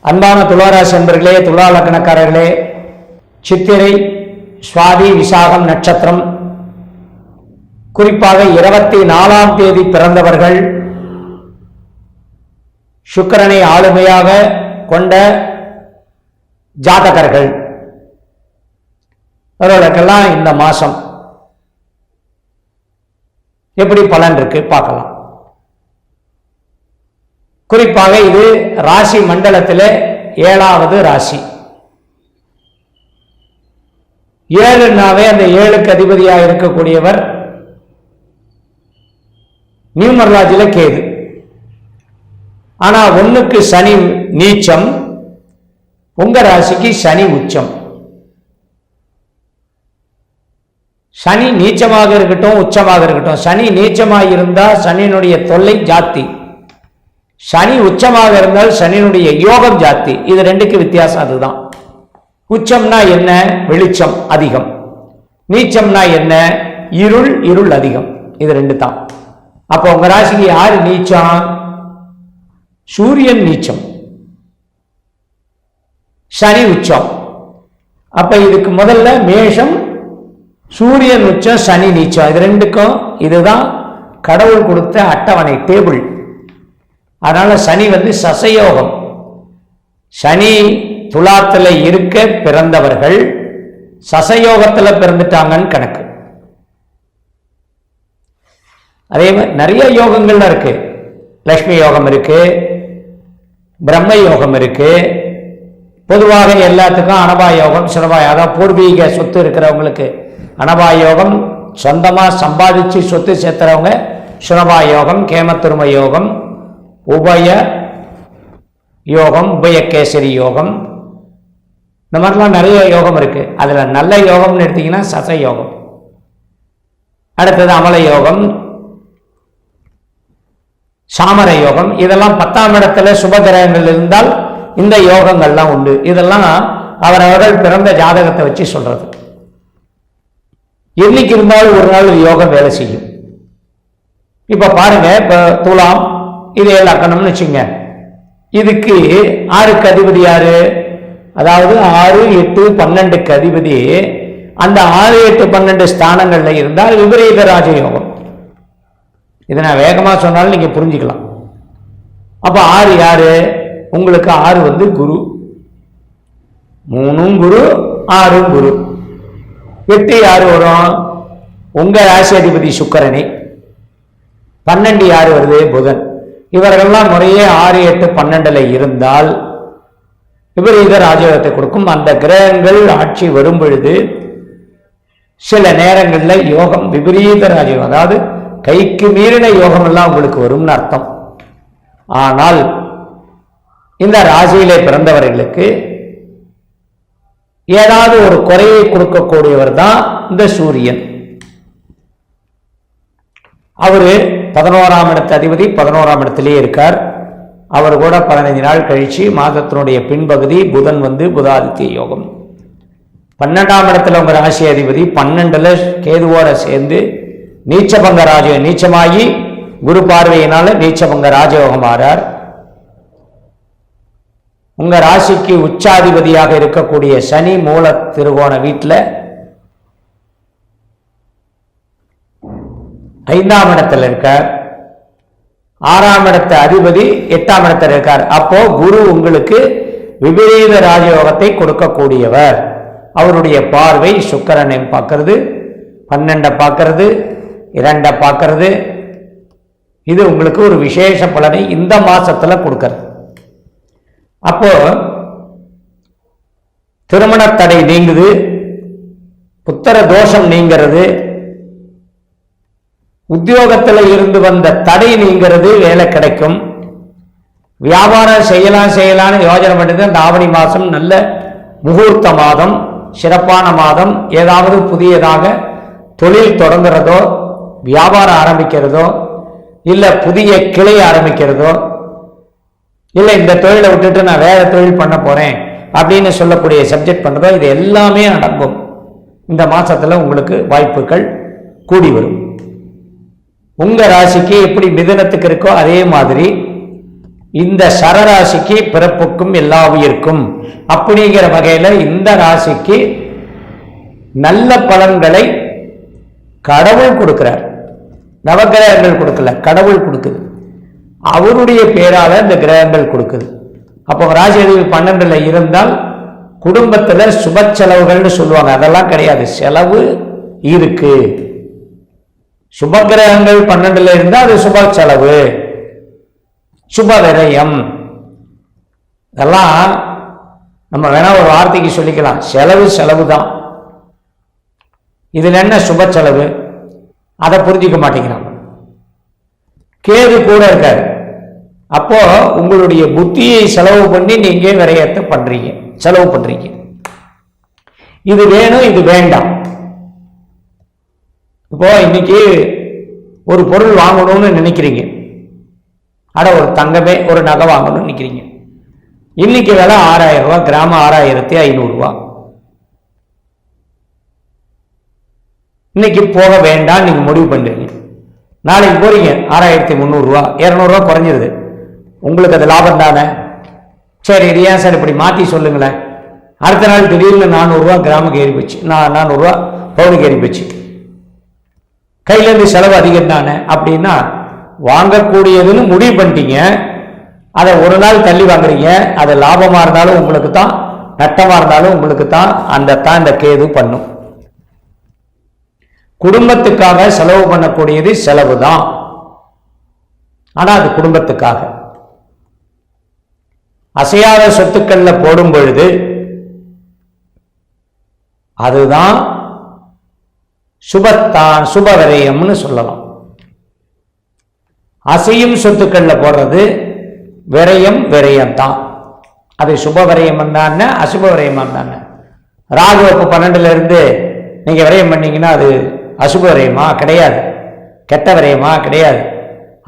அன்பான துளாராசி என்பர்களே, துலா லக்னக்காரர்களே, சித்திரை சுவாதி விசாகம் நட்சத்திரம், குறிப்பாக 24ஆம் தேதி பிறந்தவர்கள், சுக்கிரனை ஆளுமையாக கொண்ட ஜாதகர்கள், அவர்களுக்கெல்லாம் இந்த மாசம் எப்படி பலன் இருக்கு பார்க்கலாம். குறிப்பாக இது ராசி மண்டலத்தில் 7வது ராசி. 7னாவே அந்த 7க்கு அதிபதியாக இருக்கக்கூடியவர் நியூமராஜில கேது. ஆனா 1க்கு சனி நீச்சம், உங்க ராசிக்கு சனி உச்சம். சனி நீச்சமாக இருக்கட்டும் உச்சமாக இருக்கட்டும், சனி நீச்சமாக இருந்தா சனியினுடைய தொல்லை ஜாஸ்தி, சனி உச்சமாக இருந்தால் சனியினுடைய யோகம் ஜாஸ்தி. இது ரெண்டுக்கு வித்தியாசம் அதுதான். உச்சம்னா என்ன? வெளிச்சம் அதிகம். நீச்சம்னா என்ன? இருள் அதிகம். இது ரெண்டு தான். அப்போ உங்க ராசிக்கு யாரு நீச்சம்? சூரியன் நீச்சம், சனி உச்சம். அப்ப இதுக்கு முதல்ல மேஷம், சூரியன் உச்சம், சனி நீச்சம். இது ரெண்டுக்கும் இதுதான் கடவுள் கொடுத்த அட்டவணை, டேபிள். அதனால சனி சசயோகம். சனி துலாத்துல இருக்க பிறந்தவர்கள் சசயோகத்துல பிறந்துட்டாங்கன்னு கணக்கு. அதே மாதிரி நிறைய யோகங்கள்லாம் இருக்கு. லட்சுமி யோகம் இருக்கு, பிரம்ம யோகம் இருக்கு. பொதுவாக எல்லாத்துக்கும் அனபாய யோகம், சிறபாய, அதாவது பூர்வீக சொத்து இருக்கிறவங்களுக்கு அனபாய யோகம், சொந்தமா சம்பாதிச்சு சொத்து சேர்த்துறவங்க சுரபாய யோகம், கேமத்துரும யோகம், உபய யோகம், உபயகேசரி யோகம், இந்த மாதிரிலாம் நிறைய யோகம் இருக்கு. அதுல நல்ல யோகம்னு எடுத்தீங்கன்னா சச யோகம். அடுத்தது அமல யோகம், சாமர யோகம். இதெல்லாம் 10ஆம் இடத்துல சுபகிரகங்கள் இருந்தால் இந்த யோகங்கள்லாம் உண்டு. இதெல்லாம் அவரவர்கள் பிறந்த ஜாதகத்தை வச்சு சொல்றது. என்னைக்கு இருந்தாலும் ஒரு நாள் யோகம் வேலை செய்யும். இப்ப பாருங்க, இப்ப துலாம் இது லக்கணம்னு வச்சுங்க. இதுக்கு 6க்கு அதிபதி யாரு? அதாவது 6, 8, 12க்கு அதிபதி அந்த 6, 8, 12 ஸ்தானங்கள்ல இருந்தால் விபரீத ராஜயோகம். இதை நான் வேகமா சொன்னாலும் நீங்க புரிஞ்சுக்கலாம். அப்ப 6 யாரு? உங்களுக்கு 6 குரு, 3 குரு, 6 குரு. 8 யாரு வரும்? உங்க ராசி அதிபதி சுக்கிரனை. 12 யாரு வருது? புதன். இவர்கள்லாம் முறையே 6, 8, 12ல இருந்தால் விபரீத ராஜயோகத்தை கொடுக்கும். அந்த கிரகங்கள் ஆட்சி வரும் பொழுது சில நேரங்களில் யோகம் விபரீத ராஜயோகம், அதாவது கைக்கு மீறின யோகம் எல்லாம் உங்களுக்கு வரும்னு அர்த்தம். ஆனால் இந்த ராசியிலே பிறந்தவர்களுக்கு ஏதாவது ஒரு குறையை கொடுக்கக்கூடியவர் தான் இந்த சூரியன். அவரு 11ஆம் இடத்து அதிபதி, 11ஆம் இடத்திலே இருக்கார். அவர் கூட 15 நாள் கழிச்சு மாதத்தினுடைய பின்பகுதி புதன் புதாதித்ய யோகம். 12ஆம் இடத்துல உங்க ராசி அதிபதி 12ல கேதுவோட சேர்ந்து நீச்சபங்க ராஜயோகம், நீச்சமாகி குரு பார்வையினால நீச்சபங்க ராஜயோகம் ஆறார். உங்க ராசிக்கு உச்சாதிபதியாக இருக்கக்கூடிய சனி மூல திருகோண வீட்டில் 5ஆம் இடத்துல இருக்கார். 6ஆம் இடத்த அதிபதி 8ஆம் இடத்துல இருக்கார். அப்போ குரு உங்களுக்கு விபரீத ராஜயோகத்தை கொடுக்கக்கூடியவர். அவருடைய பார்வை சுக்கிரனை பார்க்கிறது, 12 பார்க்கிறது, 2 பார்க்கிறது. இது உங்களுக்கு ஒரு விசேஷ பலனை இந்த மாசத்துல கொடுக்கிறது. அப்போ திருமண தடை நீங்குது, புத்திர தோஷம் நீங்கிறது, உத்தியோகத்தில் இருந்து வந்த தடை நீங்கிறது, வேலை கிடைக்கும், வியாபாரம் செய்யலான்னு யோஜனை பண்ணுறது. அந்த ஆவணி மாதம் நல்ல முகூர்த்த மாதம், சிறப்பான மாதம். ஏதாவது புதியதாக தொழில் தொடங்குறதோ, வியாபாரம் ஆரம்பிக்கிறதோ, இல்லை புதிய கிளை ஆரம்பிக்கிறதோ, இல்லை இந்த தொழிலை விட்டுட்டு நான் வேற தொழில் பண்ண போறேன் அப்படின்னு சொல்லக்கூடிய சப்ஜெக்ட் பண்ணுறதோ, இது எல்லாமே அடங்கும். இந்த மாசத்துல உங்களுக்கு வாய்ப்புகள் கூடி வரும். உங்க ராசிக்கு எப்படி மிதுனத்துக்கு இருக்கோ அதே மாதிரி இந்த சரராசிக்கு பிறப்புக்கும் எல்லா உயிர்க்கும் அப்படிங்கிற வகையில இந்த ராசிக்கு நல்ல பலன்களை கடவுள் கொடுக்கிறார். நவகிரகங்கள் கொடுக்கல, கடவுள் கொடுக்குது. அவருடைய பேரால இந்த கிரகங்கள் கொடுக்குது. அப்போ ராசி அதிபதி 12ல இருந்தால் குடும்பத்துல சுப செலவுகள்னு சொல்லுவாங்க, அதெல்லாம் கிடையாது. செலவு இருக்கு. சுப கிரகங்கள் 12ல இருந்தால் அது சுப செலவு, சுப விரயம். இதெல்லாம் நம்ம வேணா ஒரு வார்த்தைக்கு சொல்லிக்கலாம், செலவு செலவு தான். இதுல என்ன சுப செலவு? அதை புரிஞ்சிக்க மாட்டேங்கிறாங்க. கேது கூட இருக்காரு. அப்போ உங்களுடைய புத்தியை செலவு பண்ணி நீங்க விரயத்தை பண்றீங்க, செலவு பண்றீங்க. இது வேணும், இது வேண்டாம். இப்போ இன்னைக்கு ஒரு பொருள் வாங்கணும்னு நினைக்கிறீங்க, அட ஒரு தங்கமே ஒரு நகை வாங்கணும்னு நினைக்கிறீங்க. இன்னைக்கு விலை 6000 ரூபாய், கிராமம் 6500 ரூபாய். இன்னைக்கு போக வேண்டாம் நீங்க முடிவு பண்றீங்க. நாளைக்கு போறீங்க 6300 ரூபாய், 200 ரூபாய் குறைஞ்சிருது. உங்களுக்கு அது லாபம் தானே? சரி, இது ஏன் சார் இப்படி மாத்தி சொல்லுங்களேன். அடுத்த நாள் திடீர்னு 400 ரூபாய் கிராமுக்கு ஏறி போச்சு, 400 ரூபாய் பவுனுக்கு ஏறி போச்சு. கையில இருந்து செலவு அதிகம் தானே அப்படின்னா, வாங்கக்கூடியதுன்னு முடிவு பண்ணிட்டீங்க, அதை ஒரு நாள் தள்ளி வாங்குறீங்க. அது லாபமா இருந்தாலும் உங்களுக்கு தான், நட்டமா இருந்தாலும் உங்களுக்கு தான். இந்த கேது பண்ணும். குடும்பத்துக்காக செலவு பண்ணக்கூடியது செலவு தான், ஆனா அது குடும்பத்துக்காக. அசையாத சொத்துக்கள்ல போடும் பொழுது அதுதான் சுபத்தான், சுப விரயம்னு சொல்லலாம். அசையும் சொத்துக்கள்ல போடுறது விரயம், விரயம் தான். அது சுப விரயம் தான், அசுப விரயம் தான். ராகு அப்ப 12ல இருந்து நீங்க விரயம் பண்ணீங்கன்னா அது அசுப விரயமா? கிடையாது. கெட்ட விரயமா? கிடையாது.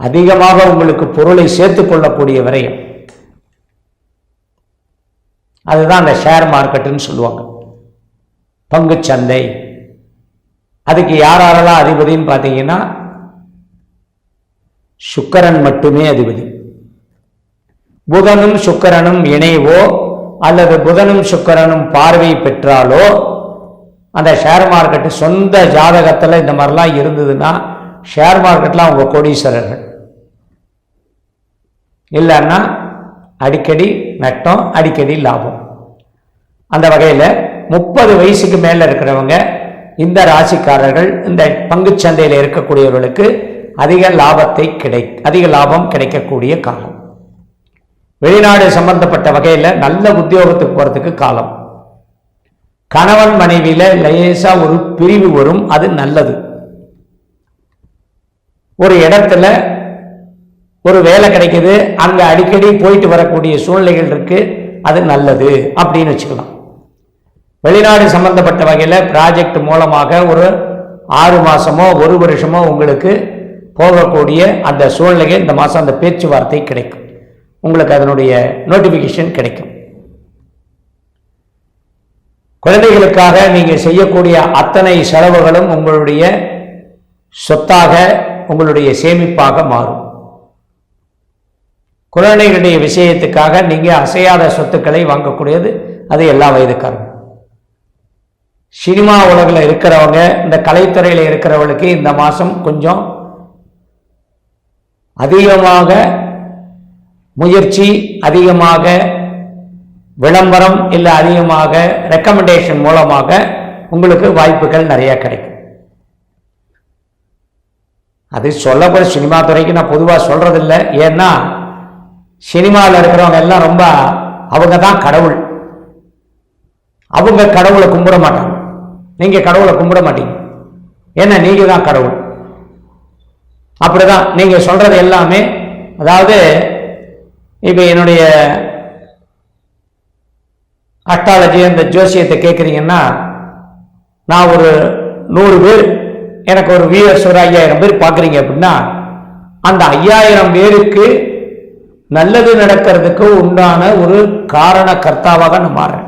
அதிகமாக உங்களுக்கு பொருளை சேர்த்துக் கொள்ளக்கூடிய விரயம். அதுதான் அந்த ஷேர் மார்க்கெட்டுன்னு சொல்லுவாங்க, பங்கு சந்தை. அதுக்கு யாரெல்லாம் அதிபதினு பார்த்தீங்கன்னா, சுக்கிரன் மட்டுமே அதிபதி. புதனும் சுக்கிரனும் இணைவோ அல்லது புதனும் சுக்கிரனும் பார்வை பெற்றாலோ அந்த ஷேர் மார்க்கெட்டு சொந்த ஜாதகத்தில் இந்த மாதிரிலாம் இருந்ததுன்னா ஷேர் மார்க்கெட்லாம் அவங்க கோடீஸ்வரர்கள். இல்லைன்னா அடிக்கடி நட்டம், அடிக்கடி லாபம். அந்த வகையில் 30 வயசுக்கு மேலே இருக்கிறவங்க, இந்த ராசிக்காரர்கள், இந்த பங்குச்சந்தையில் இருக்கக்கூடியவர்களுக்கு அதிக லாபம் கிடைக்கக்கூடிய காலம். வெளிநாடு சம்பந்தப்பட்ட வகையில் நல்ல உத்தியோகத்துக்கு போறதுக்கு காலம். கணவன் மனைவியில லேசா ஒரு பிரிவு வரும், அது நல்லது. ஒரு இடத்துல ஒரு வேலை கிடைக்குது, அங்க அடிக்கடி போயிட்டு வரக்கூடிய சூழ்நிலைகள் இருக்கு, அது நல்லது அப்படின்னு வச்சுக்கலாம். வெளிநாடு சம்பந்தப்பட்ட வகையில் ப்ராஜெக்ட் மூலமாக ஒரு 6 மாசமோ 1 வருஷமோ உங்களுக்கு போகக்கூடிய அந்த சூழ்நிலைகள் இந்த மாதம் அந்த பேச்சுவார்த்தை கிடைக்கும். உங்களுக்கு அதனுடைய நோட்டிஃபிகேஷன் கிடைக்கும். குழந்தைகளுக்காக நீங்கள் செய்யக்கூடிய அத்தனை செலவுகளும் உங்களுடைய சொத்தாக, உங்களுடைய சேமிப்பாக மாறும். குழந்தைகளுடைய விஷயத்துக்காக நீங்கள் அசையாத சொத்துக்களை வாங்கக்கூடியது அது எல்லா வயதுக்காரங்க. சினிமா உலகில் இருக்கிறவங்க, இந்த கலைத்துறையில் இருக்கிறவங்களுக்கு இந்த மாதம் கொஞ்சம் அதிகமாக முயற்சி, அதிகமாக விளம்பரம், இல்லை அதிகமாக ரெக்கமெண்டேஷன் மூலமாக உங்களுக்கு வாய்ப்புகள் நிறைய கிடைக்கும். அது சொல்லப்போற சினிமா துறைக்கு நான் பொதுவாக சொல்றதில்லை. ஏன்னா சினிமாவில் இருக்கிறவங்க எல்லாம் ரொம்ப அவங்க தான் கடவுள். அவங்க கடவுளை கும்பிட மாட்டாங்க, நீங்க கடவுளை கும்பிட மாட்டீங்க. ஏன்னா நீங்க தான் கடவுள். அப்படிதான் நீங்க சொல்றது எல்லாமே. அதாவது இப்ப என்னுடைய அஸ்ட்ராலஜி, அந்த ஜோசியத்தை கேட்குறீங்கன்னா, நான் ஒரு 100 பேர், எனக்கு ஒரு வியூவர்ஸ் ஒரு 5000 பேர் பார்க்குறீங்க அப்படின்னா, அந்த 5000 பேருக்கு நல்லது நடக்கிறதுக்கு உண்டான ஒரு காரண கர்த்தாவாக நான் மாறேன்.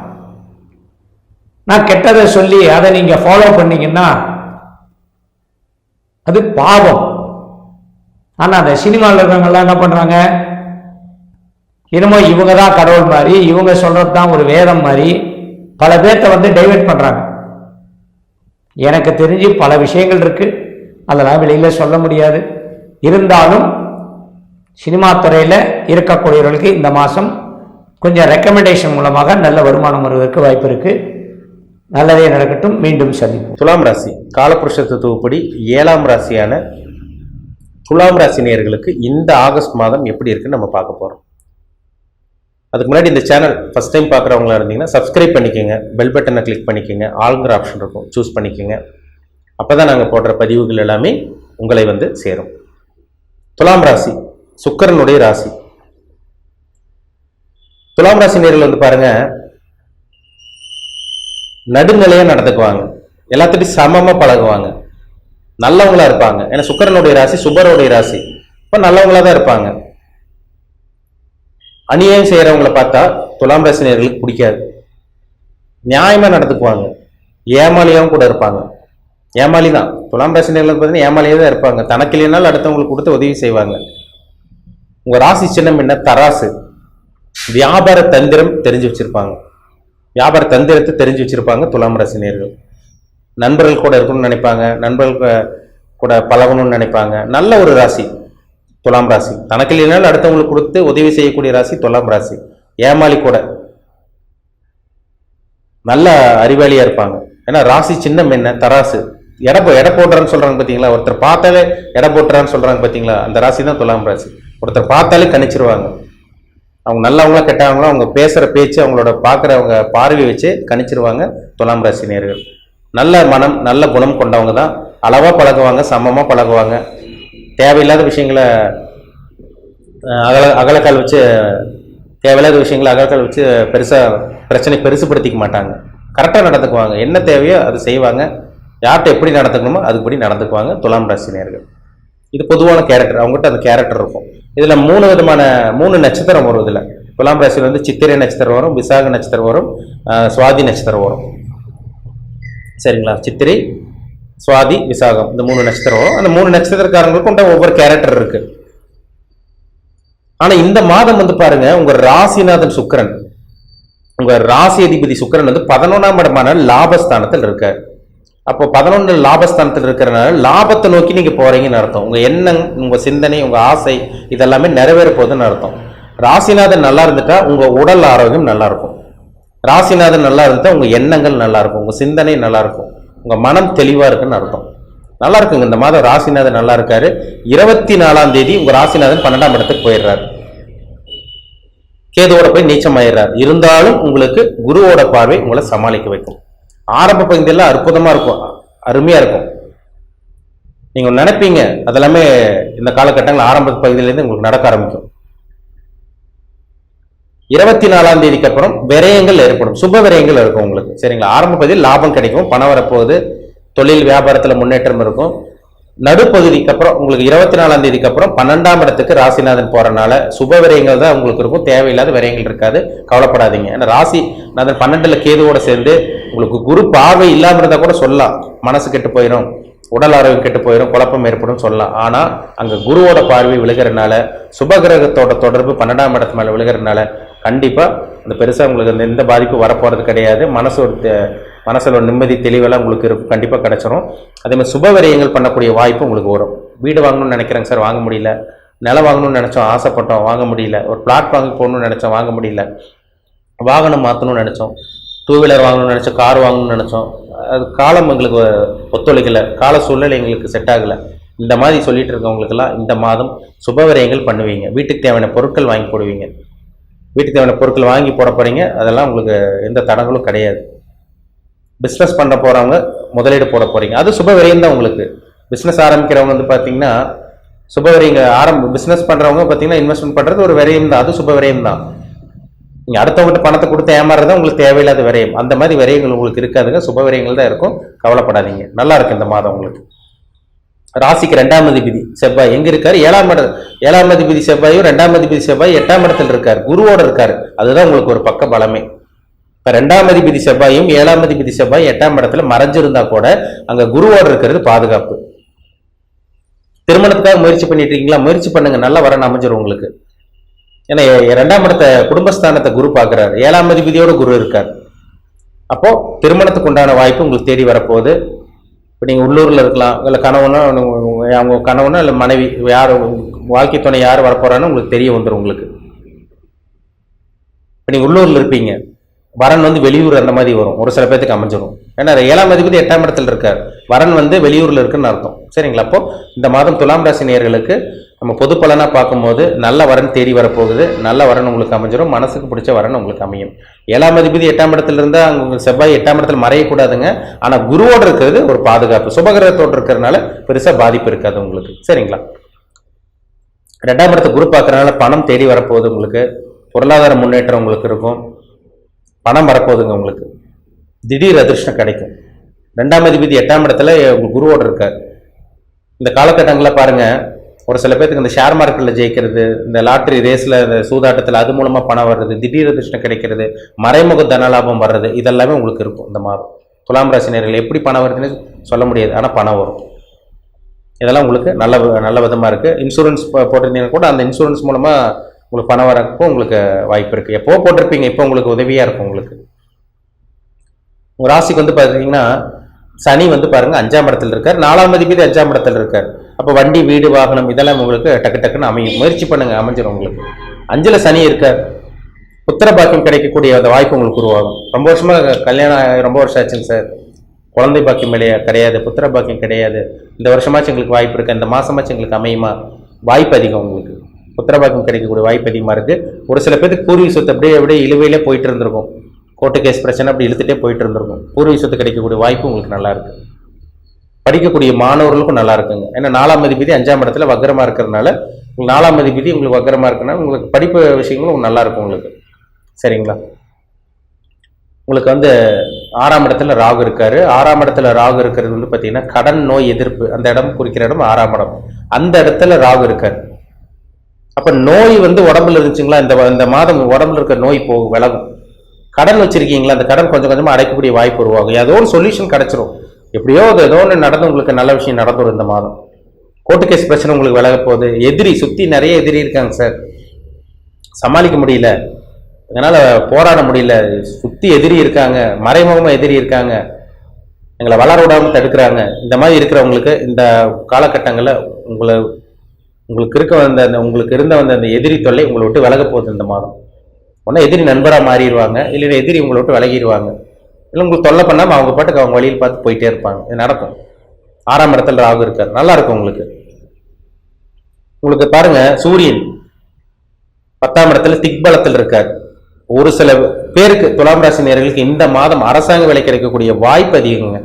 நான் கெட்டதை சொல்லி அதை நீங்க ஃபாலோ பண்ணீங்கன்னா அது பாவம். ஆனா அந்த சினிமாவில் இருக்கிறவங்கெல்லாம் என்ன பண்றாங்க, இன்னமும் இவங்க தான் கடவுள் மாதிரி, இவங்க சொல்றது தான் ஒரு வேதம் மாதிரி பல பேர்த்த டைவர்ட் பண்றாங்க. எனக்கு தெரிஞ்சு பல விஷயங்கள் இருக்கு, அதெல்லாம் வெளியில சொல்ல முடியாது. இருந்தாலும் சினிமா துறையில் இருக்கக்கூடியவர்களுக்கு இந்த மாதம் கொஞ்சம் ரெக்கமெண்டேஷன் மூலமாக நல்ல வருமானம் வருவதற்கு வாய்ப்பு இருக்கு. நல்லதே நடக்கட்டும். மீண்டும் சந்திப்போம். துலாம் ராசி காலபுருஷ தத்துவப்படி 7ஆம் ராசியான துலாம் ராசி நேயர்களுக்கு இந்த ஆகஸ்ட் மாதம் எப்படி இருக்குன்னு நம்ம பார்க்க போறோம். அதுக்கு முன்னாடி இந்த சேனல் ஃபர்ஸ்ட் டைம் பார்க்குறவங்களா இருந்தீங்கன்னா சப்ஸ்கிரைப் பண்ணிக்கோங்க, பெல் பட்டனை கிளிக் பண்ணிக்கோங்க, ஆளுங்கிற ஆப்ஷன் இருக்கும், சூஸ் பண்ணிக்கோங்க. அப்போதான் நாங்கள் போடுற பதிவுகள் எல்லாமே உங்களை சேரும். துலாம் ராசி சுக்கிரனுடைய ராசி. துலாம் ராசி நேயர்கள் பாருங்க, நடுநிலையா நடந்துக்குவாங்க, எல்லாத்துட்டையும் சமமா பழகுவாங்க, நல்லவங்களா இருப்பாங்க. ஏன்னா சுக்கிரனுடைய ராசி சுபருடைய ராசி, இப்ப நல்லவங்களா தான் இருப்பாங்க. அநியாயம் செய்யறவங்களை பார்த்தா துலாம் ராசி நேயர்களுக்கு பிடிக்காது. நியாயமா நடந்துக்குவாங்க, ஏமாளியாவும் கூட இருப்பாங்க. ஏமாளி தான் துலாம் ராசி நேயர்களுக்கு பார்த்தீங்கன்னா ஏமாளியே தான் இருப்பாங்க. தனக்கு இல்லைனாலும் அடுத்தவங்களுக்கு கொடுத்து உதவி செய்வாங்க. உங்க ராசி சின்னம் என்ன? தராசு. வியாபார தந்திரம் தெரிஞ்சு வச்சிருப்பாங்க, வியாபார தந்திரத்தை தெரிஞ்சு வச்சிருப்பாங்க துலாம் ராசி நேயர்கள். நண்பர்கள் கூட இருக்கணும்னு நினைப்பாங்க, நண்பர்கள் கூட பழகணும்னு நினைப்பாங்க. நல்ல ஒரு ராசி துலாம் ராசி. தனக்கு இல்லைனாலும் அடுத்தவங்களுக்கு கொடுத்து உதவி செய்யக்கூடிய ராசி துலாம் ராசி. ஏமாளி கூட, நல்ல அறிவாளியா இருப்பாங்க. ஏன்னா ராசி சின்னம் என்ன? தராசு. எடை போட்டுறான்னு சொல்றாங்க பாத்தீங்களா, ஒருத்தர் பார்த்தாலே எடை போட்டுறான்னு சொல்றாங்க பாத்தீங்களா, அந்த ராசி தான் துலாம் ராசி. ஒருத்தர் பார்த்தாலே கணிச்சிருவாங்க, அவங்க நல்லவங்களா கெட்டவங்களா, அவங்க பேசுற பேச்சு, அவங்களோட பார்க்குறவங்க பார்வை வச்சு கணிச்சிருவாங்க துலாம் ராசி நேயர்கள். நல்ல மனம் நல்ல குணம் கொண்டவங்க தான். அளவா பழகுவாங்க, சமமா பழகுவாங்க. தேவையில்லாத விஷயங்களை அகலக்கால் வச்சு, தேவையில்லாத விஷயங்களை அகலக்கால் வச்சு பிரச்சனை பெருசுப்படுத்திக்க மாட்டாங்க. கரெக்டாக நடந்துக்குவாங்க, என்ன தேவையோ அதை செய்வாங்க. யார்கிட்ட எப்படி நடந்துக்கணுமோ அதுபடி நடந்துக்குவாங்க துலாம் ராசி நேயர்கள். இது பொதுவான கேரக்டர், அவங்ககிட்ட அந்த கேரக்டர் இருக்கும். இதுல 3 நட்சத்திரம் வரும். இதுல துலாம் ராசியில் சித்திரை நட்சத்திரம் வரும், விசாக நட்சத்திரம் வரும், சுவாதி நட்சத்திரம் வரும். சரிங்களா? சித்திரை, சுவாதி, விசாகம், இந்த 3 நட்சத்திரம் வரும். அந்த 3 நட்சத்திரக்காரங்களுக்கும் ஒவ்வொரு கேரக்டர் இருக்கு. ஆனா இந்த மாதம் பாருங்க, உங்க ராசிநாதன் சுக்கிரன், உங்க ராசி அதிபதி சுக்கிரன் 11ஆம் இடமான லாபஸ்தானத்தில் இருக்கார். அப்போ 11 லாபஸ்தானத்தில் இருக்கிறனால லாபத்தை நோக்கி நீங்க போறீங்கன்னு அர்த்தம். உங்க எண்ணம், உங்க சிந்தனை, உங்க ஆசை இதெல்லாமே நிறைவேற போகுதுன்னு அர்த்தம். ராசிநாதன் நல்லா இருந்துட்டா உங்க உடல் ஆரோக்கியம் நல்லா இருக்கும். ராசிநாதன் நல்லா இருந்துட்டா உங்க எண்ணங்கள் நல்லா இருக்கும், உங்க சிந்தனை நல்லா இருக்கும், உங்க மனம் தெளிவா இருக்குன்னு அர்த்தம். நல்லா இருக்குங்க. இந்த மாதம் ராசிநாதன் நல்லா இருக்காரு. 24ஆம் தேதி உங்க ராசிநாதன் 12ஆம் இடத்துக்கு போயிடுறாரு, கேதுவோட போய் நீச்சம் ஆயிடுறாரு. இருந்தாலும் உங்களுக்கு குருவோட பார்வை உங்களை சமாளிக்க வைக்கும். ஆரம்ப பகுதியெல்லாம் அற்புதமா இருக்கும், அருமையா இருக்கும். நீங்க நினைப்பீங்க அதெல்லாமே இந்த காலகட்டங்கள் ஆரம்ப பகுதியிலேருந்து உங்களுக்கு நடக்க ஆரம்பிக்கும். 24ஆம் தேதிக்கு அப்புறம் விரயங்கள் ஏற்படும், சுப விரயங்கள் இருக்கும் உங்களுக்கு. சரிங்களா? ஆரம்ப பகுதியில் லாபம் கிடைக்கும், பணம் வரப்போகுது, தொழில் வியாபாரத்துல முன்னேற்றம் இருக்கும். நடுப்பகுதிக்கு அப்புறம் உங்களுக்கு 24ஆம் தேதிக்கு அப்புறம் 12ஆம் இடத்துக்கு ராசிநாதன் போறனால சுப விரயங்கள் தான் உங்களுக்கு இருக்கும், தேவையில்லாத விரயங்கள் இருக்காது. கவலைப்படாதீங்க. ஏன்னா ராசிநாதன் 12ல கேதுவோட சேர்ந்து உங்களுக்கு குரு பார்வை இல்லாம இருந்தா கூட சொல்லலாம், மனசு கெட்டு போயிடும், உடல் ஆரோக்கியம் கெட்டு போயிடும், குழப்பம் ஏற்படும் சொல்லலாம். ஆனா அங்க குருவோட பார்வை விழுகிறதுனால, சுபகிரகத்தோட தொடர்பு 12ஆம் இடத்து மேல விழுகிறதுனால கண்டிப்பா அந்த பெருசா உங்களுக்கு எந்த பாதிப்பும் வரப்போறது கிடையாது. மனசுல நிம்மதி தெளிவெல்லாம் உங்களுக்கு இருக்கும், கண்டிப்பா கிடைச்சிடும். அதே மாதிரி சுப விரயங்கள் பண்ணக்கூடிய வாய்ப்பு உங்களுக்கு வரும். வீடு வாங்கணும்னு நினைக்கிறேங்க சார், வாங்க முடியல. நிலம் வாங்கணும்னு நினைச்சோம், ஆசைப்பட்டோம், வாங்க முடியல. ஒரு பிளாட் வாங்கி போகணும்னு நினைச்சோம், வாங்க முடியல. வாகனம் மாற்றணும்னு நினைச்சோம், 2 வீலர் வாங்கணும்னு நினைச்சோம், கார் வாங்கணும்னு நினைச்சோம். அது காலம் எங்களுக்கு ஒத்துழைக்கல, கால சூழ்நிலை எங்களுக்கு செட் ஆகல. இந்த மாதிரி சொல்லிட்டு இருக்கவங்களுக்கெல்லாம் இந்த மாதம் சுப விரயங்கள் பண்ணுவீங்க. வீட்டுக்கு தேவையான பொருட்கள் வாங்கி போடுவீங்க, வீட்டுக்கு தேவையான பொருட்கள் வாங்கி போட போறீங்க. அதெல்லாம் உங்களுக்கு எந்த தடங்களும் கிடையாது. பிஸ்னஸ் பண்ண போறவங்க முதலீடு போட போறீங்க, அது சுப விரயம் தான் உங்களுக்கு. பிஸ்னஸ் ஆரம்பிக்கிறவங்க பார்த்தீங்கன்னா சுப விரயங்க. பிஸ்னஸ் பண்றவங்க பார்த்தீங்கன்னா இன்வெஸ்ட்மெண்ட் பண்றது ஒரு விரயம் தான், அது சுப விரயம் தான். நீங்க அடுத்தவங்ககிட்ட பணத்தை கொடுத்து ஏமாறுறதா உங்களுக்கு தேவையில்லாத விரயம். அந்த மாதிரி விரயங்கள் உங்களுக்கு இருக்காதுங்க, சுப விரயங்கள் தான் இருக்கும். கவலைப்படாதீங்க, நல்லா இருக்கு இந்த மாதம் உங்களுக்கு. ராசிக்கு 2ஆம் அதிபதி செவ்வாய் எங்க இருக்காரு? 7ஆம் அதிபதி செவ்வாயும் 2ஆம் அதிபதி செவ்வாய் 8ஆம் இடத்துல இருக்காரு, குருவோட இருக்காரு. அதுதான் உங்களுக்கு ஒரு பக்க பலமே. இப்ப 2ஆம் அதிபதி செவ்வாயும் 7ஆம் அதிபதி செவ்வாய் 8ஆம் இடத்துல மறைஞ்சிருந்தா கூட அங்க குருவோட இருக்கிறது பாதுகாப்பு. திருமணத்துக்காக முயற்சி பண்ணிட்டு இருக்கீங்களா? முயற்சி பண்ணுங்க, நல்ல வரன் அமைஞ்சிரும் உங்களுக்கு. ஏன்னா 2ஆம் இடத்தை குடும்பஸ்தானத்தை குரு பார்க்குறாரு, 7ஆம் அதிபதியோட குரு இருக்கார். அப்போ திருமணத்துக்கு உண்டான வாய்ப்பு உங்களுக்கு தேடி வரப்போகுது. இப்போ நீங்கள் உள்ளூரில் இருக்கலாம், இல்லை கணவனோ அவங்க கணவனோ இல்லை மனைவி யார் வாழ்க்கை துணை யார் வரப்போறான்னு உங்களுக்கு தெரிய வந்துடும். உங்களுக்கு இப்போ நீங்கள் உள்ளூரில் இருப்பீங்க, வரன் வந்து வெளியூர் அந்த மாதிரி வரும், ஒரு சில பேர்த்துக்கு அமைஞ்சிடும். ஏன்னா 7ஆம் அதிபதி 8ஆம் இடத்துல இருக்கார், வரன் வந்து வெளியூரில் இருக்குன்னு அர்த்தம். சரிங்களா? அப்போ இந்த மாதம் துலாம் ராசி நேயர்களுக்கு நம்ம பொது பலனாக பார்க்கும்போது நல்ல வரன் தேடி வரப்போகுது. நல்ல வரன் உங்களுக்கு அமைஞ்சிடும், மனசுக்கு பிடிச்ச வரன் உங்களுக்கு அமையும். 7ஆம் அதிபதி 8ஆம் இடத்துல இருந்தால் அங்கே செவ்வாய் 8ஆம் இடத்துல மறையக்கூடாதுங்க. ஆனால் குருவோடு இருக்கிறது ஒரு பாதுகாப்பு, சுபகிரகத்தோடு இருக்கிறதுனால பெருசாக பாதிப்பு இருக்காது உங்களுக்கு. சரிங்களா? 2ஆம் இடத்தை குரு பார்க்கறதுனால பணம் தேடி வரப்போகுது. உங்களுக்கு பொருளாதார முன்னேற்றம் உங்களுக்கு இருக்கும், பணம் வரப்போகுதுங்க. உங்களுக்கு திடீர் அதிர்ஷ்டம் கிடைக்கும். 2ஆம் அதிபதி 8ஆம் இடத்துல குருவோடு இருக்கார். இந்த காலகட்டங்களில் பாருங்க, ஒரு சில பேருக்கு இந்த ஷேர் மார்க்கெட்டில் ஜெயிக்கிறது, இந்த லாட்ரி ரேஸில், இந்த சூதாட்டத்தில் அது மூலமாக பணம் வர்றது, திடீர் அதிர்ஷ்டம் கிடைக்கிறது, மறைமுக தனலாபம் வர்றது, இதெல்லாமே உங்களுக்கு இருக்கும் இந்த மாதம். துலாம் ராசி நேயர்கள் எப்படி பணம் வருதுன்னு சொல்ல முடியாது, ஆனால் பணம் வரும். இதெல்லாம் உங்களுக்கு நல்ல விதமாக இருக்குது. இன்சூரன்ஸ் போட்டிருந்தீங்கன்னா கூட அந்த இன்சூரன்ஸ் மூலமாக உங்களுக்கு பணம் வரப்போ உங்களுக்கு வாய்ப்பு இருக்குது. எப்போ போட்டிருப்பீங்க, இப்போ உங்களுக்கு உதவியாக இருக்கும். உங்களுக்கு உங்கள் ராசிக்கு வந்து பார்த்தீங்கன்னா சனி வந்து பாருங்க 5ஆம் இடத்துல இருக்கார், 4ஆம் அதிபதி 5ஆம் இடத்துல இருக்கார். அப்போ வண்டி, வீடு, வாகனம் இதெல்லாம் உங்களுக்கு டக்கு டக்குன்னு அமையும். முயற்சி பண்ணுங்க, அமைஞ்சிடும் உங்களுக்கு. 5ல் சனி இருக்கார், புத்திர பாக்கியம் கிடைக்கக்கூடிய அந்த வாய்ப்பு உங்களுக்கு உருவாகும். ரொம்ப வருஷமா கல்யாணம் ரொம்ப வருஷம் ஆச்சுங்க சார், குழந்தை பாக்கியம் கிடையாது, புத்திர பாக்கியம் கிடையாது, இந்த வருஷமாச்சும் எங்களுக்கு வாய்ப்பு இருக்கு, இந்த மாசமாச்சும் எங்களுக்கு அமையுமா, வாய்ப்பு அதிகம் உங்களுக்கு. புத்திர பாக்கியம் கிடைக்கக்கூடிய வாய்ப்பு அதிகமாக இருக்கு. ஒரு சில பேருக்கு பூர்வீக சொத்து அப்படியே இழுவையிலே போயிட்டு இருந்திருக்கும், கோர்ட்டு கேஸ் பிரச்சனை அப்படி இழுத்துட்டே போயிட்டு இருந்திருக்கும். பூர்வீக சொத்து கிடைக்கக்கூடிய வாய்ப்பு உங்களுக்கு நல்லா இருக்கு. படிக்கக்கூடிய மாணவர்களுக்கும் நல்லா இருக்குங்க. ஏன்னா 4ஆம் அதிபதி 5ஆம் இடத்துல வக்கரமா இருக்கிறதுனால, 4ஆம் அதிபதி உங்களுக்கு வக்கரமா இருக்குன்னா உங்களுக்கு படிப்பு விஷயங்களும் நல்லா இருக்கும் உங்களுக்கு. சரிங்களா? உங்களுக்கு வந்து 6ஆம் இடத்துல ராகு இருக்காரு. 6ஆம் இடத்துல ராகு இருக்கிறது வந்து பார்த்தீங்கன்னா கடன், நோய் எதிர்ப்பு, அந்த இடம் குறிக்கிற இடம் 6ஆம் இடம். அந்த இடத்துல ராகு இருக்காரு. அப்ப நோய் வந்து உடம்புல இருந்துச்சுங்களா, இந்த மாதம் உடம்புல இருக்கிற நோய் விலகும். கடன் வச்சிருக்கீங்களா, அந்த கடன் கொஞ்சம் கொஞ்சமா அடைக்கக்கூடிய வாய்ப்பு உருவாகும். ஏதோ ஒரு சொல்யூஷன் கிடைச்சிரும். எப்படியோ ஏதோ ஒன்று நடந்து உங்களுக்கு நல்ல விஷயம் நடந்துடும் இந்த மாதம். கோர்ட்டு கேஸ் பிரச்சனை உங்களுக்கு விலக போகுது. எதிரி சுத்தி நிறைய எதிரி இருக்காங்க சார், சமாளிக்க முடியல, அதனால போராட முடியல, சுத்தி எதிரி இருக்காங்க, மறைமுகமா எதிரி இருக்காங்க, எங்களை வளர விடாம தடுக்கிறாங்க. இந்த மாதிரி இருக்கிறவங்களுக்கு இந்த காலகட்டங்களில் உங்களுக்கு இருந்த அந்த எதிரி தொல்லை உங்களை விட்டு விலக போகுது இந்த மாதம். ஒன்னா எதிரி நண்பராக மாறிடுவாங்க, இல்லைன்னா எதிரி உங்களை விட்டு விலகிடுவாங்க, இல்லை உங்களுக்கு தொல்லை பண்ணாமல் அவங்க பாட்டுக்கு அவங்க வழியில் பார்த்து போயிட்டே இருப்பாங்க. இது நடக்கும். 6ஆம் இடத்துல ராகு இருக்கார், நல்லா இருக்கும் உங்களுக்கு. உங்களுக்கு பாருங்க, சூரியன் 10ஆம் இடத்துல திக்பலத்தில் இருக்கார். ஒரு சில பேருக்கு துலாம் ராசி நேயர்களுக்கு இந்த மாதம் அரசாங்க வேலை கிடைக்கக்கூடிய வாய்ப்பு அதிகங்க.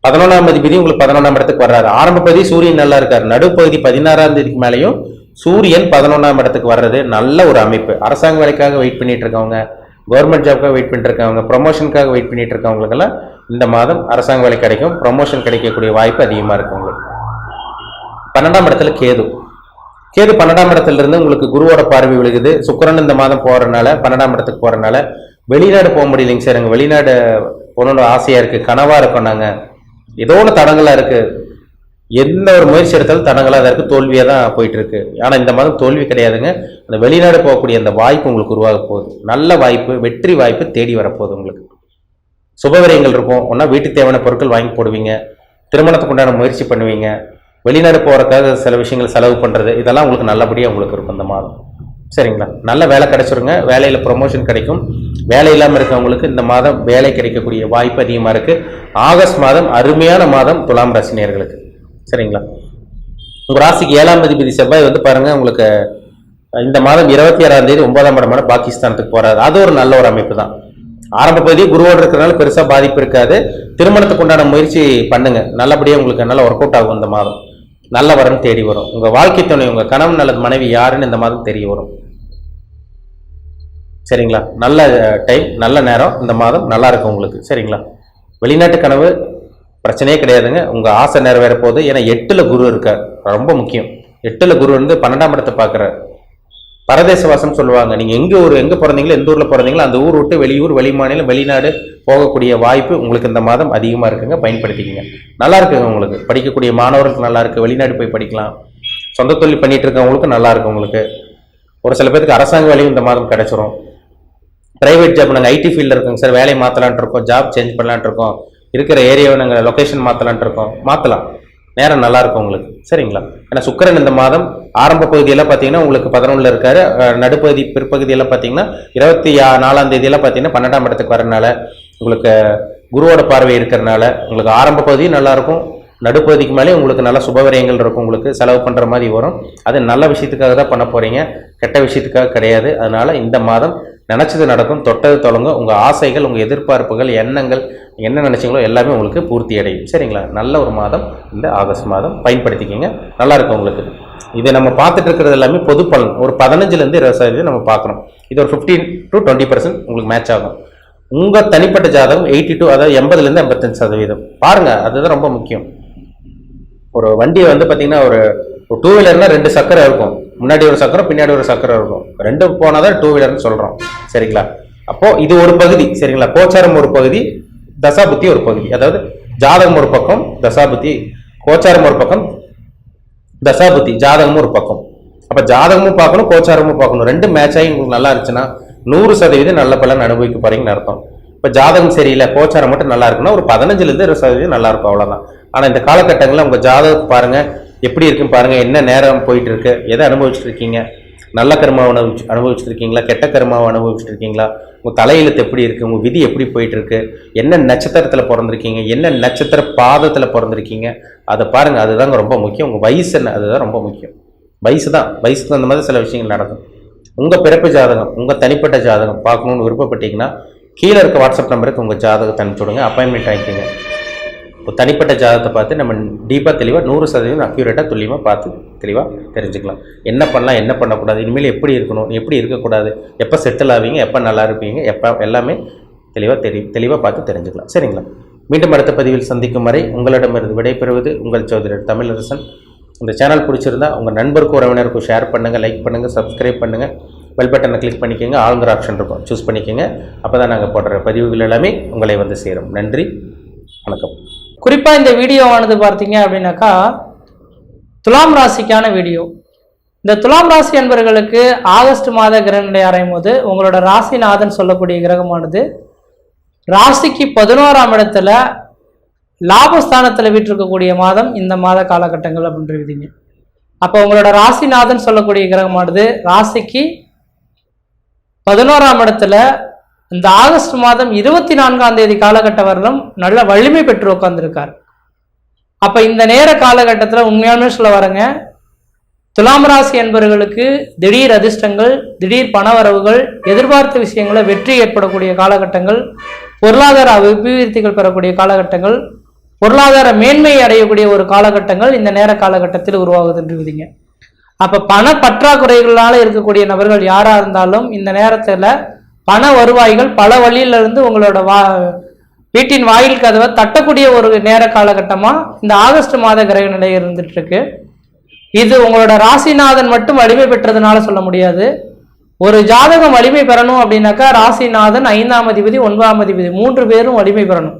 11ஆம் அதிபதி உங்களுக்கு 11ஆம் இடத்துக்கு வர்றாரு. ஆரம்ப பகுதி சூரியன் நல்லா இருக்காரு, நடுப்பகுதி 16ஆம் தேதிக்கு மேலேயும் சூரியன் 11ஆம் இடத்துக்கு வர்றது நல்ல ஒரு அமைப்பு. அரசாங்க வேலைக்காக வெயிட் பண்ணிட்டு இருக்கவங்க, கவர்மெண்ட் ஜாப்காக வெயிட் பண்ணிட்டு இருக்காங்க, ப்ரொமோஷனுக்காக வெயிட் பண்ணிட்டு இருக்கவங்களுக்கெல்லாம் இந்த மாதம் அரசாங்க வேலை கிடைக்கும், ப்ரொமோஷன் கிடைக்கக்கூடிய வாய்ப்பு அதிகமாக இருக்கு உங்களுக்கு. 12ஆம் இடத்துல கேது 12ஆம் இடத்துல இருந்து உங்களுக்கு குருவோட பார்வை விழுகுது. சுக்கிரன் இந்த மாதம் போறதுனால 12ஆம் இடத்துக்கு போறதுனால வெளிநாடு போக முடியலைங்க சார், எங்க வெளிநாடு போகணும்னு ஆசையா இருக்கு, கனவா இருக்கும், நாங்க ஏதோ ஒன்று தடங்களா இருக்கு, எந்த ஒரு முயற்சி எடுத்தாலும் தடங்களா தான் இருக்கு, தோல்வியா தான் போயிட்டு இருக்கு. ஆனா இந்த மாதம் தோல்வி கிடையாதுங்க. அந்த வெளிநாடு போகக்கூடிய அந்த வாய்ப்பு உங்களுக்கு உருவாக போகுது. நல்ல வாய்ப்பு, வெற்றி வாய்ப்பு தேடி வரப்போகுது உங்களுக்கு. சுபவிரயங்கள் இருக்கும், ஒன்னா வீட்டுக்கு தேவையான பொருட்கள் வாங்கி போடுவீங்க, திருமணத்துக்கு உண்டான முயற்சி பண்ணுவீங்க, வெளிநாடு போறதுக்காக சில விஷயங்கள் செலவு பண்றது, இதெல்லாம் உங்களுக்கு நல்லபடியாக உங்களுக்கு இருக்கும் இந்த மாதம். சரிங்களா? நல்ல வேலை கிடைச்சிருங்க, வேலையில ப்ரொமோஷன் கிடைக்கும். வேலை இல்லாமல் இருக்கவங்களுக்கு இந்த மாதம் வேலை கிடைக்கக்கூடிய வாய்ப்பு அதிகமாக இருக்கு. ஆகஸ்ட் மாதம் அருமையான மாதம் துலாம் ராசி நேயர்களுக்கு. சரிங்களா? உங்க ராசிக்கு 7ஆம் அதிபதி செவ்வாய் வந்து பாருங்க உங்களுக்கு இந்த மாதம் 26ஆம் தேதி 9ஆம் இடமான பாகிஸ்தானத்துக்கு போறாரு. அது ஒரு நல்ல ஒரு அமைப்பு தான். ஆரம்ப பகுதியே குருவோடு இருக்கிறனால பெருசா பாதிப்பு இருக்காது. திருமணத்துக்கு உண்டான முயற்சி பண்ணுங்க, நல்லபடியாக உங்களுக்கு நல்லா ஒர்க் அவுட் ஆகும். இந்த மாதம் நல்ல வரன் தேடி வரும். உங்க வாழ்க்கை துணை, உங்க கணவன் அல்லது மனைவி யாருன்னு இந்த மாதம் தெரிய வரும். சரிங்களா? நல்ல டைம், நல்ல நேரம், இந்த மாதம் நல்லா இருக்கும் உங்களுக்கு. சரிங்களா? வெளிநாட்டு கனவு பிரச்சனையே கிடையாதுங்க, உங்க ஆசை நிறைவேற போகுது. ஏன்னா 8ல் குரு இருக்கார், ரொம்ப முக்கியம். 8ல் குரு வந்து 12ஆம் இடத்தை பார்க்குறார். பரதேச வாசம் சொல்லுவாங்க. நீங்க எங்க பிறந்தீங்களோ, எந்த ஊர்ல பிறந்தீங்களோ அந்த ஊர் விட்டு வெளியூர், வெளி மாநிலம், வெளிநாடு போகக்கூடிய வாய்ப்பு உங்களுக்கு இந்த மாதம் அதிகமா இருக்குங்க, பயன்படுத்திக்கங்க. நல்லா இருக்குங்க உங்களுக்கு. படிக்கக்கூடிய மாணவர்களுக்கு நல்லா இருக்கு, வெளிநாடு போய் படிக்கலாம். சொந்த தொழில் பண்ணிட்டு இருக்கவங்களுக்கு நல்லா இருக்கு உங்களுக்கு. ஒரு சில பேருக்கு அரசாங்க வேலையும் இந்த மாதம் கிடைச்சிரும். பிரைவேட் ஜாப் நாங்கள் ஐடி ஃபீல்டில் இருக்கோங்க சார், வேலையை மாற்றலான்ட்டு இருக்கோம், ஜாப் சேஞ்ச் பண்ணலான்ட்டு இருக்கோம், இருக்கிற ஏரியாவை நாங்கள் லொக்கேஷன் மாற்றலான்ட்டு இருக்கோம், மாற்றலாம். நேரம் நல்லா இருக்கும் உங்களுக்கு, சரிங்களா? ஏன்னா சுக்கிரன் இந்த மாதம் ஆரம்ப பகுதியெல்லாம் பார்த்தீங்கன்னா உங்களுக்கு 11ல் இருக்காரு. நடுப்பகுதி பிற்பகுதியெல்லாம் பார்த்தீங்கன்னா 24ஆம் தேதியெல்லாம் பார்த்தீங்கன்னா 12ஆம் இடத்துக்கு வரனால உங்களுக்கு குருவோட பார்வை இருக்கிறனால உங்களுக்கு ஆரம்ப பகுதியும் நல்லா இருக்கும். நடுப்பகுதிக்கு மேலே உங்களுக்கு நல்ல சுபவிரயங்கள் இருக்கும், உங்களுக்கு செலவு பண்ணுற மாதிரி வரும். அது நல்ல விஷயத்துக்காக தான் பண்ண போகிறீங்க, கெட்ட விஷயத்துக்காக கிடையாது. அதனால இந்த மாதம் நினச்சது நடக்கும், தொட்டது தொடங்கும். உங்கள் ஆசைகள், உங்கள் எதிர்பார்ப்புகள், எண்ணங்கள் என்ன நினச்சிங்களோ எல்லாமே உங்களுக்கு பூர்த்தி அடையும், சரிங்களா? நல்ல ஒரு மாதம் இந்த ஆகஸ்ட் மாதம், பயன்படுத்திக்கிங்க, நல்லா இருக்கும் உங்களுக்கு. இதை நம்ம பார்த்துட்டு இருக்கிறது எல்லாமே பொது பலன். ஒரு 15லேருந்து 20% நம்ம பார்க்குறோம். இது ஒரு 15 to 20% உங்களுக்கு மேட்ச் ஆகும். உங்கள் தனிப்பட்ட ஜாதகம் 82, அதாவது 80லேருந்து 85% பாருங்கள். அதுதான் ரொம்ப முக்கியம். ஒரு வண்டியை வந்து பார்த்தீங்கன்னா ஒரு 2 வீலர்னா 2 சக்கரம் இருக்கும், முன்னாடி ஒரு சக்கரம் பின்னாடி ஒரு சக்கரம் இருக்கும். 2 போனால் தான் 2 வீலர்னு சொல்கிறோம், சரிங்களா? அப்போது இது ஒரு பகுதி, சரிங்களா? கோச்சாரம் ஒரு பகுதி, தசாபுத்தி ஒரு பகுதி. அதாவது ஜாதகம் ஒரு பக்கம், தசாபுத்தி, கோச்சாரம் ஒரு பக்கம், தசாபுத்தி ஜாதகமும் ஒரு பக்கம். அப்போ ஜாதகமும் பார்க்கணும், கோச்சாரமும் பார்க்கணும். 2 மேட்ச் ஆகி உங்களுக்கு நல்லா இருந்துச்சுன்னா 100% நல்ல பலன் அனுபவிக்க போறீங்கன்னு அர்த்தம். இப்போ ஜாதகம் சரியில்லை, கோச்சாரம் மட்டும் நல்லா இருக்குன்னா ஒரு 15லேருந்து 20% நல்லா இருக்கும், அவ்வளோதான். ஆனால் இந்த காலகட்டங்களில் உங்கள் ஜாதகத்தை பாருங்கள், எப்படி இருக்குன்னு பாருங்கள், என்ன நேரம் போயிட்டு இருக்கு, எதை அனுபவிச்சுட்டு இருக்கீங்க, நல்ல கர்மாவை அனுபவிச்சுட்டு இருக்கீங்களா, கெட்ட கர்மாவை அனுபவிச்சுட்டு இருக்கீங்களா, உங்கள் தலையெழுத்து எப்படி இருக்குது, உங்கள் விதி எப்படி போயிட்டு இருக்கு, என்ன நட்சத்திரத்தில் பிறந்திருக்கீங்க, என்ன நட்சத்திர பாதத்தில் பிறந்திருக்கீங்க, அதை பாருங்கள். அதுதாங்க ரொம்ப முக்கியம். உங்கள் வயசு என்ன, அதுதான் ரொம்ப முக்கியம். வயசுக்கு அந்த மாதிரி சில விஷயங்கள் நடக்கும். உங்கள் பிறப்பு ஜாதகம், உங்கள் தனிப்பட்ட ஜாதகம் பார்க்கணுன்னு விருப்பப்பட்டீங்கன்னா கீழே இருக்க வாட்ஸ்அப் நம்பருக்கு உங்கள் ஜாதகத்தை அனுப்பிச்சுடுங்க, அப்பாயின்மெண்ட் ஆகிக்கிங்க. இப்போ தனிப்பட்ட ஜாதகத்தை பார்த்து நம்ம டீப்பாக தெளிவாக 100% அக்யூரேட்டாக துல்லியமாக பார்த்து தெளிவாக தெரிஞ்சுக்கலாம். என்ன பண்ணலாம், என்ன பண்ணக்கூடாது, இனிமேல் எப்படி இருக்கணும், எப்படி இருக்கக்கூடாது, எப்போ செட்டில் ஆவீங்க, எப்போ நல்லா இருப்பீங்க, எப்போ எல்லாமே தெளிவாக பார்த்து தெரிஞ்சுக்கலாம், சரிங்களா? மீண்டும் அடுத்த பதிவில் சந்திக்கும் வரை உங்களிடமிருந்து விடைபெறுவது உங்கள் ஜோதிடர் தமிழரசன். இந்த சேனல் பிடிச்சிருந்தா உங்கள் நண்பருக்கும் உறவினருக்கும் ஷேர் பண்ணுங்கள், லைக் பண்ணுங்கள், சப்ஸ்கிரைப் பண்ணுங்கள், பெல் பட்டனை கிளிக் பண்ணிக்கோங்க, ஆளுங்கிற ஆப்ஷன் இருக்கும், சூஸ் பண்ணிக்கோங்க. அப்போ தான் நாங்கள் போடுற பதிவுகள் எல்லாமே உங்களை வந்து சேரும். நன்றி, வணக்கம். குறிப்பாக இந்த வீடியோவானது பார்த்தீங்க அப்படின்னாக்கா துலாம் ராசிக்கான வீடியோ. இந்த துலாம் ராசி அன்பர்களுக்கு ஆகஸ்ட் மாத கிரகநிலை அறையும் போது உங்களோட ராசிநாதன் சொல்லக்கூடிய கிரகமானது ராசிக்கு 11ஆம் இடத்துல லாபஸ்தானத்தில் வீற்றிருக்கக்கூடிய மாதம் இந்த மாத காலகட்டங்கள் அப்படின்றீங்க. அப்போ உங்களோட ராசிநாதன் சொல்லக்கூடிய கிரகமானது ராசிக்கு 11ஆம் இடத்துல இந்த ஆகஸ்ட் மாதம் 24ஆம் தேதி காலகட்ட வரலும் நல்ல வலிமை பெற்று உட்கார்ந்துருக்கார். அப்ப இந்த நேர காலகட்டத்தில் உண்மையாலுமே சொல்ல வரங்க, துலாம் ராசி என்பவர்களுக்கு திடீர் அதிர்ஷ்டங்கள், திடீர் பணவரவுகள், எதிர்பார்த்த விஷயங்களை வெற்றி ஏற்படக்கூடிய காலகட்டங்கள், பொருளாதார அபிவிருத்திகள் பெறக்கூடிய காலகட்டங்கள், பொருளாதார மேன்மை அடையக்கூடிய ஒரு காலகட்டங்கள் இந்த நேர காலகட்டத்தில் உருவாகுதுன்றீங்க. அப்ப பண பற்றாக்குறைகளால இருக்கக்கூடிய நபர்கள் யாரா இருந்தாலும் இந்த நேரத்துல பண வருவாய்கள் பல வழியிலிருந்து உங்களோட வீட்டின் வாயில் கதவை தட்டக்கூடிய ஒரு நேர காலகட்டமா இந்த ஆகஸ்ட் மாத கிரக நிலை இருந்துட்டு இருக்கு. இது உங்களோட ராசிநாதன் மட்டும் வலிமை பெற்றதுனால சொல்ல முடியாது. ஒரு ஜாதகம் வலிமை பெறணும் அப்படின்னாக்கா ராசிநாதன் 5ஆம் அதிபதி 9ஆம் அதிபதி 3 பேரும் வலிமை பெறணும்.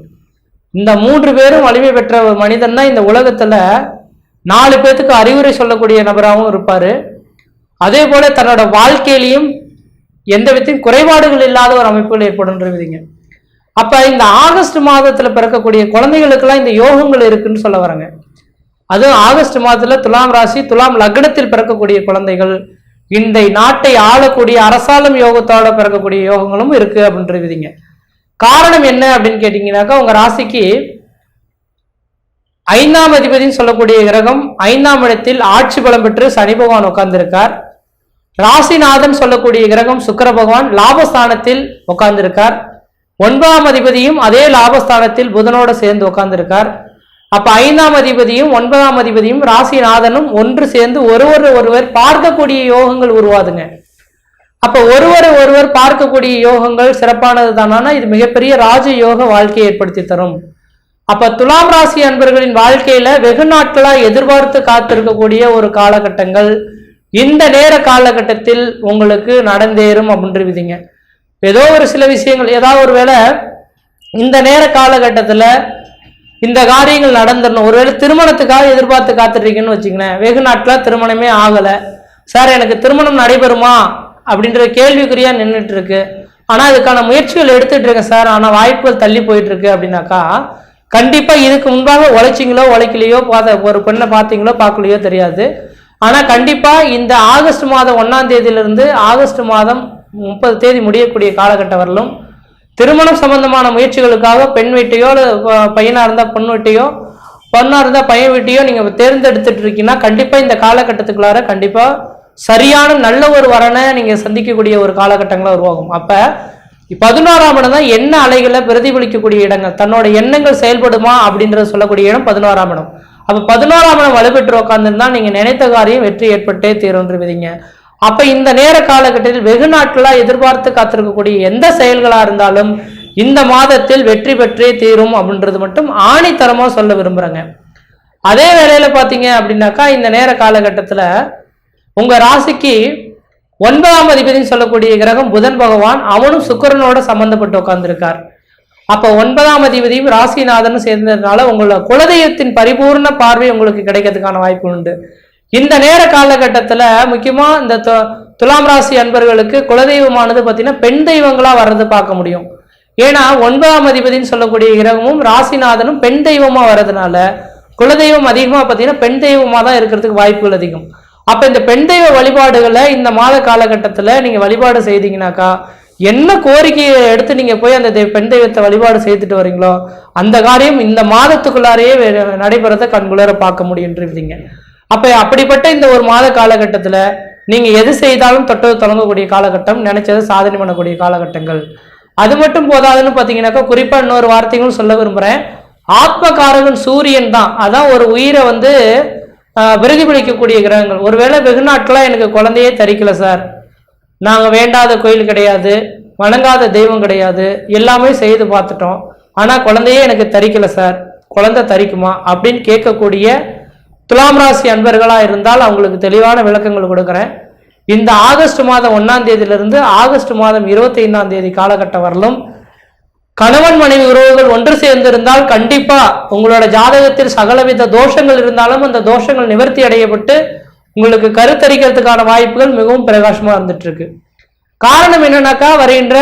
இந்த 3 பேரும் வலிமை பெற்ற மனிதன் தான் இந்த உலகத்துல 4 பேத்துக்கு அறிவுரை சொல்லக்கூடிய நபராகவும் இருப்பாரு. அதே போல தன்னோட வாழ்க்கையிலையும் எந்த விதத்தையும் குறைபாடுகள் இல்லாத ஒரு அமைப்புகள் ஏற்படுன்றீங்க. அப்ப இந்த ஆகஸ்ட் மாதத்துல பிறக்கக்கூடிய குழந்தைகளுக்கெல்லாம் இந்த யோகங்கள் இருக்குன்னு சொல்ல வராங்க. அதுவும் ஆகஸ்ட் மாதத்துல துலாம் ராசி துலாம் லக்னத்தில் பிறக்கக்கூடிய குழந்தைகள் இந்த நாட்டை ஆளக்கூடிய அரசாளும் யோகத்தோட பிறக்கக்கூடிய யோகங்களும் இருக்கு அப்படின்றீங்க. காரணம் என்ன அப்படின்னு கேட்டீங்கன்னாக்கா உங்க ராசிக்கு 5ஆம் அதிபதினு சொல்லக்கூடிய கிரகம் 5ஆம் இடத்தில் ஆட்சி பலம் பெற்று சனி பகவான் உட்கார்ந்திருக்கார். ராசிநாதன் சொல்லக்கூடிய கிரகம் சுக்கிர பகவான் லாபஸ்தானத்தில் உட்கார்ந்திருக்கார். 9ஆம் அதிபதியும் அதே லாபஸ்தானத்தில் புதனோட சேர்ந்து உட்கார்ந்திருக்கார். அப்ப 5ஆம் அதிபதியும் 9ஆம் அதிபதியும் ராசிநாதனும் ஒன்று சேர்ந்து ஒருவர் பார்க்கக்கூடிய யோகங்கள் உருவாதுங்க. அப்ப ஒருவர் பார்க்கக்கூடிய யோகங்கள் சிறப்பானது தானா, இது மிகப்பெரிய ராஜ யோக வாழ்க்கையை ஏற்படுத்தி தரும். அப்ப துலாம் ராசி அன்பர்களின் வாழ்க்கையில வெகு நாட்களா எதிர்பார்த்து காத்திருக்கக்கூடிய ஒரு காலகட்டங்கள் இந்த நேர காலகட்டத்தில் உங்களுக்கு நடந்தேறும் அப்படின்றீங்க. ஏதோ ஒரு சில விஷயங்கள் ஏதாவது ஒரு வேளை இந்த நேர காலகட்டத்துல இந்த காரியங்கள் நடந்துடணும். ஒருவேளை திருமணத்துக்காக எதிர்பார்த்து காத்துட்டீங்கன்னு வச்சுக்கங்களேன், வெகு நாட்களா திருமணமே ஆகலை, சார் எனக்கு திருமணம் நடைபெறுமா அப்படின்ற கேள்விக்குறியா நின்றுட்டு இருக்கு. ஆனா அதுக்கான முயற்சிகள் எடுத்துட்டு இருக்கேன் சார், ஆனா வாய்ப்புகள் தள்ளி போயிட்டு இருக்கு அப்படின்னாக்கா, கண்டிப்பா இதுக்கு முன்பாக உழைச்சிங்களோ உழைக்கலையோ, ஒரு பெண்ணை பார்த்தீங்களோ பார்க்கலையோ தெரியாது. ஆனா கண்டிப்பா இந்த ஆகஸ்ட் மாதம் 1ஆம் தேதியிலிருந்து ஆகஸ்ட் மாதம் 30 தேதி முடியக்கூடிய காலகட்டம் வரலும் திருமணம் சம்பந்தமான முயற்சிகளுக்காக பெண் வீட்டையோ, பையனா இருந்தா பொண்ணு வீட்டையோ, பொண்ணா இருந்தா பையன் வீட்டையோ நீங்க தேர்ந்தெடுத்துட்டு இருக்கீங்கன்னா கண்டிப்பா இந்த காலகட்டத்துக்குள்ளார கண்டிப்பா சரியான நல்ல ஒரு வரனை நீங்க சந்திக்கக்கூடிய ஒரு காலகட்டங்களா உருவாகும். அப்ப 11ஆம் இடம் தான் என்ன அலைகளை பிரதிபலிக்கக்கூடிய இடங்கள், தன்னோட எண்ணங்கள் செயல்படுமா அப்படின்றத சொல்லக்கூடிய இடம் 11ஆம் இடம். அப்ப 11ஆம் இடம் வலுப்பெற்று உட்கார்ந்துருந்தா நீங்க நினைத்த காரியம் வெற்றி ஏற்பட்டே தீரும்ன்றீங்க. அப்ப இந்த நேர காலகட்டத்தில் வெகு நாட்களா எதிர்பார்த்து காத்திருக்கக்கூடிய எந்த செயல்களா இருந்தாலும் இந்த மாதத்தில் வெற்றி பெற்றே தீரும் அப்படின்றது மட்டும் ஆணித்தரமா சொல்ல விரும்புறேங்க. அதே வேளையில பாத்தீங்க அப்படின்னாக்கா இந்த நேர காலகட்டத்துல உங்க ராசிக்கு 9ஆம் அதிபதினு சொல்லக்கூடிய கிரகம் புதன் பகவான், அவனும் சுக்கிரனோட சம்பந்தப்பட்டு உட்கார்ந்துருக்கார். அப்ப 9ஆம் அதிபதியும் ராசிநாதனும் சேர்ந்ததுனால உங்களோட குலதெய்வத்தின் பரிபூர்ண பார்வை உங்களுக்கு கிடைக்கிறதுக்கான வாய்ப்பு உண்டு. இந்த நேர காலகட்டத்துல முக்கியமா இந்த துலாம் ராசி அன்பர்களுக்கு குலதெய்வமானது பார்த்தீங்கன்னா பெண் தெய்வங்களா வர்றது பார்க்க முடியும். ஏன்னா 9ஆம் அதிபதினு சொல்லக்கூடிய கிரகமும் ராசிநாதனும் பெண் தெய்வமா வர்றதுனால குலதெய்வம் அதிகமா பார்த்தீங்கன்னா பெண் தெய்வமா தான் இருக்கிறதுக்கு வாய்ப்புகள் அதிகம். அப்ப இந்த பெண் தெய்வ வழிபாடுகளை இந்த மாத காலகட்டத்துல நீங்க வழிபாடு செய்தீங்கன்னாக்கா, என்ன கோரிக்கையை எடுத்து நீங்க போய் அந்த பெண் தெய்வத்தை வழிபாடு செய்துட்டு வரீங்களோ அந்த காரியம் இந்த மாதத்துக்குள்ளாரையே நடைபெறத கண்குளர பார்க்க முடியுன்றீங்க. அப்ப அப்படிப்பட்ட இந்த ஒரு மாத காலகட்டத்துல நீங்க எது செய்தாலும் தொட்டது தொடங்கக்கூடிய காலகட்டம், நினைச்சதை சாதனை பண்ணக்கூடிய காலகட்டங்கள். அது மட்டும் போதாதுன்னு பாத்தீங்கன்னாக்கா, குறிப்பா இன்னொரு வார்த்தைகளும் சொல்ல விரும்புறேன். ஆத்மகாரகன் சூரியன் தான், அதான் ஒரு உயிரை பிரதிபலிக்கக்கூடிய கிரகங்கள். ஒருவேளை வெகு நாட்களா எனக்கு குழந்தையே தரிக்கல சார், நாங்க வேண்டாத கோயில் கிடையாது, வணங்காத தெய்வம் கிடையாது, எல்லாமே செய்து பார்த்துட்டோம், ஆனா குழந்தையே எனக்கு தரிக்கல சார், குழந்தை தரிக்குமா அப்படின்னு கேட்கக்கூடிய துலாம் ராசி அன்பர்களா இருந்தால் அவங்களுக்கு தெளிவான விளக்கங்கள் கொடுக்குறேன். இந்த ஆகஸ்ட் மாதம் 1ஆம் தேதியிலிருந்து ஆகஸ்ட் மாதம் 25ஆம் தேதி காலகட்டம் வரலும் கணவன் மனைவி உறவுகள் ஒன்று சேர்ந்திருந்தால் கண்டிப்பா உங்களோட ஜாதகத்தில் சகலவித தோஷங்கள் இருந்தாலும் அந்த தோஷங்கள் நிவர்த்தி அடையப்பட்டு உங்களுக்கு கருத்தரிக்கிறதுக்கான வாய்ப்புகள் மிகவும் பிரகாசமா இருந்துட்டு இருக்கு. காரணம் என்னன்னாக்கா, வருகின்ற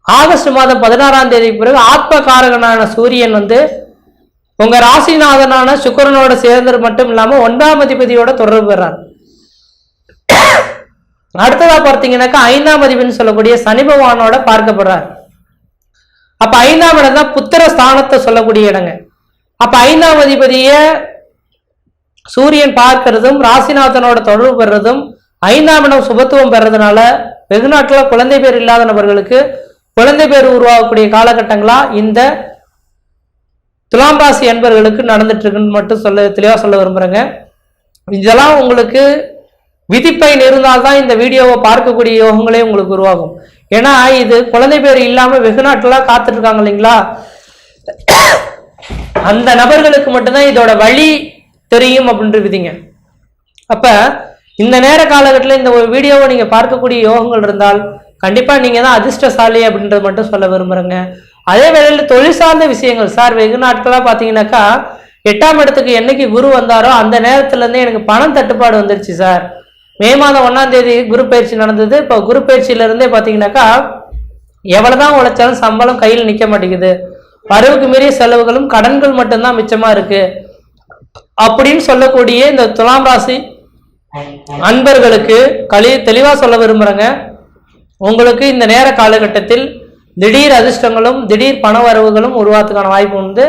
ஆகஸ்ட் மாதம் 16ஆம் தேதிக்கு பிறகு ஆத்ம காரகனான சூரியன் உங்க ராசிநாதனான சுக்கிரனோட சேர்ந்தது மட்டும் இல்லாம 9ஆம் அதிபதியோட தொடர்பு பெறார். அடுத்ததா பார்த்தீங்கன்னாக்கா 5ஆம் அதிபதினு சொல்லக்கூடிய சனி பகவானோட பார்க்கப்படுறார். அப்ப 5ஆம் இடம் தான் புத்திர ஸ்தானத்தை சொல்லக்கூடிய இடங்க. அப்ப 5ஆம் அதிபதிய சூரியன் பார்க்கிறதும் ராசிநாதனோட தொடர்பு பெறுறதும் 5ஆம் இடம் சுபத்துவம் பெறதுனால வெகு நாட்கள குழந்தை பேர் இல்லாத நபர்களுக்கு குழந்தை பேர் உருவாகக்கூடிய காலகட்டங்களா இந்த துலாம் ராசி அன்பர்களுக்கு நடந்துட்டு இருக்குன்னு மட்டும் தெளிவா சொல்ல விரும்புறேங்க. இதெல்லாம் உங்களுக்கு விதிப்பயன் இருந்தால்தான் இந்த வீடியோவை பார்க்கக்கூடிய யோகங்களே உங்களுக்கு உருவாகும். ஏன்னா இது குழந்தை பேர் இல்லாம வெகு நாட்களா காத்துட்டு இருக்காங்க இல்லைங்களா, அந்த நபர்களுக்கு மட்டும்தான் இதோட வழி தெரியும் அப்படின்றீங்க. அப்ப இந்த நேர காலகட்டத்தில் இந்த ஒரு வீடியோவை நீங்க பார்க்கக்கூடிய யோகங்கள் இருந்தால் கண்டிப்பா நீங்க தான் அதிர்ஷ்டசாலி அப்படின்றது மட்டும் சொல்ல விரும்புறேங்க. அதே வேளையில் தொழில் சார்ந்த விஷயங்கள் சார், வெகு நாட்களா பாத்தீங்கன்னாக்கா 8ஆம் இடத்துக்கு என்னைக்கு குரு வந்தாரோ அந்த நேரத்துல இருந்தே எனக்கு பணம் தட்டுப்பாடு வந்துருச்சு சார். மே மாதம் 1ஆம் தேதி குரு பயிற்சி நடந்தது. இப்போ குரு பயிற்சியில இருந்தே பாத்தீங்கன்னாக்கா எவ்வளவுதான் உழைச்சாலும் சம்பளம் கையில் நிக்க மாட்டேங்குது, வரவுக்கு மீறிய செலவுகளும் கடன்கள் மட்டும்தான் மிச்சமா இருக்கு அப்படின்னு சொல்லக்கூடிய இந்த துலாம் ராசி அன்பர்களுக்கு தெளிவா சொல்ல விரும்புறேங்க. உங்களுக்கு இந்த நேர காலகட்டத்தில் திடீர் அதிர்ஷ்டங்களும் திடீர் பண வரவுகளும் உருவாத்துக்கான வாய்ப்பு உண்டு.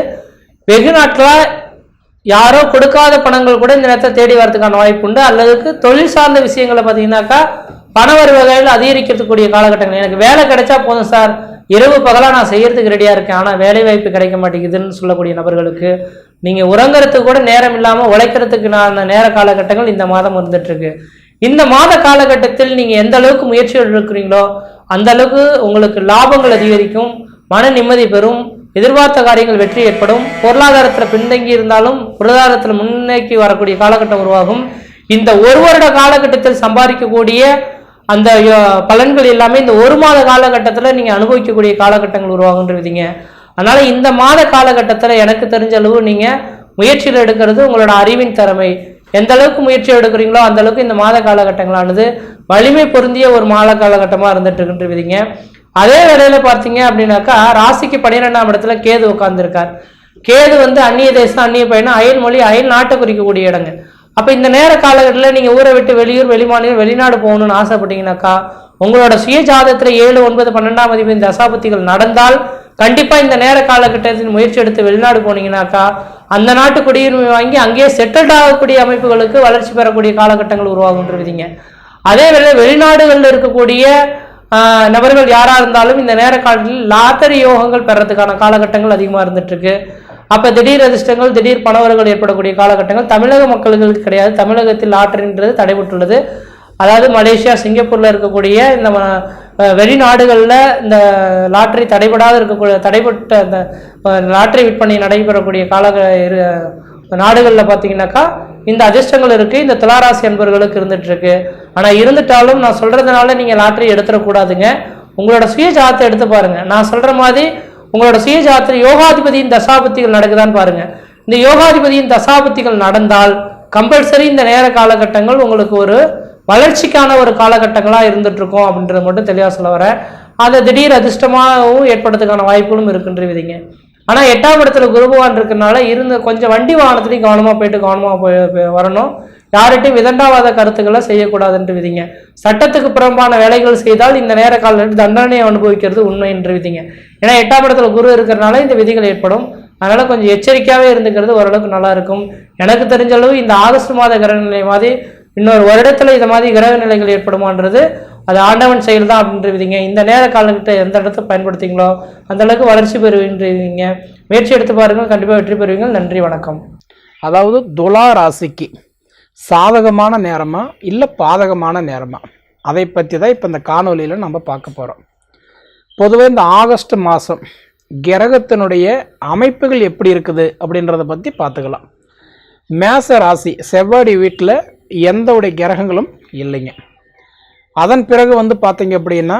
வெகு நாட்களா யாரோ கொடுக்காத பணங்கள் கூட இந்த நேரத்தை தேடி வரதுக்கான வாய்ப்பு உண்டு. அல்லதுக்கு தொழில் சார்ந்த விஷயங்களை பார்த்தீங்கன்னாக்கா பண வருவகைகள் அதிகரிக்கக்கூடிய காலகட்டங்கள். எனக்கு வேலை கிடைச்சா போதும் சார், இரவு பகலா நான் செய்யறதுக்கு ரெடியா இருக்கேன், ஆனா வேலை வாய்ப்பு கிடைக்க மாட்டேங்குதுன்னு சொல்லக்கூடிய நபர்களுக்கு நீங்க உறங்குறதுக்கு கூட நேரம் இல்லாம உழைக்கிறதுக்கு நேர காலகட்டங்கள் இந்த மாதம் இருந்துட்டு இருக்கு. இந்த மாத காலகட்டத்தில் நீங்க எந்த அளவுக்கு முயற்சிகள் இருக்கிறீங்களோ அந்த அளவுக்கு உங்களுக்கு லாபங்கள் அதிகரிக்கும், மன நிம்மதி பெறும், எதிர்பார்த்த காரியங்கள் வெற்றி ஏற்படும். பொருளாதாரத்தில் பின்தங்கி இருந்தாலும் பொருளாதாரத்தில் முன்னேக்கி வரக்கூடிய காலகட்டம் உருவாகும். இந்த ஒரு வருட காலகட்டத்தில் சம்பாதிக்கக்கூடிய அந்த பலன்கள் எல்லாமே இந்த ஒரு மாத காலகட்டத்தில் நீங்க அனுபவிக்கக்கூடிய காலகட்டங்கள் உருவாகுன்றீங்க. அதனால இந்த மாத காலகட்டத்தில் எனக்கு தெரிஞ்ச அளவு நீங்க முயற்சியில் எடுக்கிறது உங்களோட அறிவின் திறமை. எந்த அளவுக்கு முயற்சி எடுக்கிறீங்களோ அந்த அளவுக்கு இந்த மாத காலகட்டங்களானது வலிமை பொருந்திய ஒரு மாத காலகட்டமாக இருந்துட்டு இருக்குன்றீங்க. அதே வேளையில பார்த்தீங்க அப்படின்னாக்கா ராசிக்கு 12ஆம் இடத்துல கேது உட்கார்ந்துருக்கார். கேது வந்து அந்நிய தேசம், அந்நிய பயணம், அயல் மொழி, அயல் நாட்டை குறிக்கக்கூடிய இடங்க. அப்போ இந்த நேர காலகட்டத்தில் நீங்கள் ஊரை விட்டு வெளியூர், வெளிமாநிலம், வெளிநாடு போகணும்னு ஆசைப்பட்டீங்கன்னாக்கா உங்களோட சுய ஜாதகத்தில் 7, 9, 12ஆம் அதிபதி தசாபுத்திகள் நடந்தால் கண்டிப்பாக இந்த நேர காலகட்டத்தில் முயற்சி எடுத்து வெளிநாடு போனீங்கன்னாக்கா அந்த நாட்டு குடியுரிமை வாங்கி அங்கேயே செட்டில்ட் ஆகக்கூடிய அமைப்புகளுக்கு வளர்ச்சி பெறக்கூடிய காலகட்டங்கள் உருவாகுன்றீங்க. அதே வேளை வெளிநாடுகளில் இருக்கக்கூடிய நபர்கள் யாராக இருந்தாலும் இந்த நேர காலத்தில் லாட்டரி யோகங்கள் பெறதுக்கான காலகட்டங்கள் அதிகமாக இருந்துட்டு இருக்கு. அப்போ திடீர் அதிர்ஷ்டங்கள், திடீர் பணவரவுகள் ஏற்படக்கூடிய காலகட்டங்கள் தமிழக மக்களுக்கு கிடையாது. தமிழகத்தில் லாட்டரின்றது தடைபட்டுள்ளது. அதாவது மலேசியா, சிங்கப்பூரில் இருக்கக்கூடிய இந்த வெளிநாடுகளில் இந்த லாட்டரி தடைப்பட்ட இந்த லாட்டரி விற்பனை நடைபெறக்கூடிய நாடுகளில் பார்த்தீங்கன்னாக்கா இந்த அதிர்ஷ்டங்கள் இருக்குது. இந்த துளாராசி அன்பர்களுக்கு இருந்துட்டு இருக்கு. ஆனால் இருந்துட்டாலும் நான் சொல்கிறதுனால நீங்கள் லாட்டரி எடுத்துடக்கூடாதுங்க. உங்களோட சுய ஜாதத்தை எடுத்து பாருங்க. நான் சொல்கிற மாதிரி உங்களோட சுய ஜாதத்தில் யோகாதிபதியின் தசாபுத்திகள் நடக்குதான்னு பாருங்க. இந்த யோகாதிபதியின் தசாபுத்திகள் நடந்தால் கம்பல்சரி இந்த நேர காலகட்டங்கள் உங்களுக்கு ஒரு வளர்ச்சிக்கான ஒரு காலகட்டங்களாக இருந்துட்டு இருக்கும் அப்படின்றத மட்டும் தெளிவாக சொல்ல வரேன். அதை திடீர் அதிர்ஷ்டமாகவும் ஏற்படுறதுக்கான வாய்ப்புகளும் இருக்குன்றீங்க. ஆனால் 8ஆம் இடத்துல குருபவான் இருக்கிறதுனால கொஞ்சம் வண்டி வாகனத்துலையும் கவனமாக போயிட்டு கவனமாக வரணும். யார்கிட்டையும் விதண்டாவாத கருத்துக்களை செய்யக்கூடாதுன்றீங்க. சட்டத்துக்கு புறம்பான வேலைகள் செய்தால் இந்த நேர காலத்தில் தண்டனையை அனுபவிக்கிறது உண்மைன்றீங்க. ஏன்னா 8ஆம் இடத்துல குரு இருக்கிறதுனால இந்த விதிகள் ஏற்படும். அதனால கொஞ்சம் எச்சரிக்கையாகவே இருந்துக்கிறது ஓரளவுக்கு நல்லா இருக்கும். எனக்கு தெரிஞ்ச அளவு இந்த ஆகஸ்ட் மாத கிரகநிலை மாதிரி இன்னொரு வருடத்துல இந்த மாதிரி கிரக நிலைகள் ஏற்படுமான்றது அது ஆண்டவன் செயல் தான் அப்படின்றீங்க. இந்த நேர காலகட்டத்தை எந்த இடத்த பயன்படுத்திங்களோ அந்த அளவுக்கு வளர்ச்சி பெறுவீங்க. முயற்சி எடுத்து பாருங்க, கண்டிப்பாக வெற்றி பெறுவீங்க. நன்றி, வணக்கம். அதாவது துலா ராசிக்கு சாதகமான நேரமா இல்லை பாதகமான நேரமா, அதை பற்றி தான் இப்போ இந்த காணொலியில் நம்ம பார்க்க போகிறோம். பொதுவாக இந்த ஆகஸ்ட் மாதம் கிரகத்தினுடைய அமைப்புகள் எப்படி இருக்குது அப்படின்றத பற்றி பார்த்துக்கலாம். மேச ராசி செவ்வாடி வீட்டில் எந்த உடைய கிரகங்களும் இல்லைங்க. அதன் பிறகு பார்த்தீங்க அப்படின்னா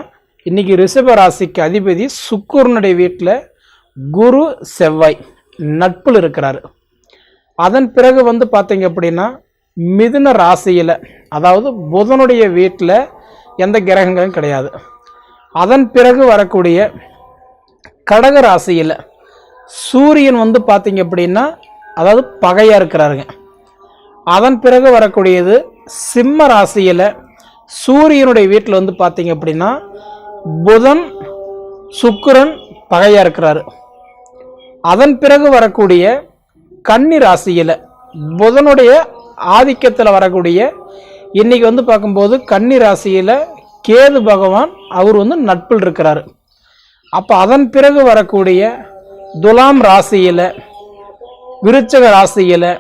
இன்றைக்கி ரிஷப ராசிக்கு அதிபதி சுக்கிரனுடைய வீட்டில் குரு செவ்வாய் நட்பில் இருக்கிறாரு. அதன் பிறகு பார்த்தீங்க அப்படின்னா மிதுன ராசியில் அதாவது புதனுடைய வீட்டில் எந்த கிரகங்களும் கிடையாது. அதன் பிறகு வரக்கூடிய கடக ராசியில் சூரியன் பார்த்தீங்க அப்படின்னா அதாவது பகையாக இருக்கிறாருங்க. அதன் பிறகு வரக்கூடியது சிம்ம ராசியில் சூரியனுடைய வீட்டில் பார்த்தீங்க அப்படின்னா புதன் சுக்கிரன் பகையாக இருக்கிறாரு. அதன் பிறகு வரக்கூடிய கன்னி ராசியில் புதனுடைய ஆதிக்கத்தில் வரக்கூடிய இன்னைக்கு பார்க்கும்போது கன்னி ராசியில் கேது பகவான் அவர் நட்பில் இருக்கிறாரு. அப்போ அதன் பிறகு வரக்கூடிய துலாம் ராசியில், விருச்சக ராசியில்,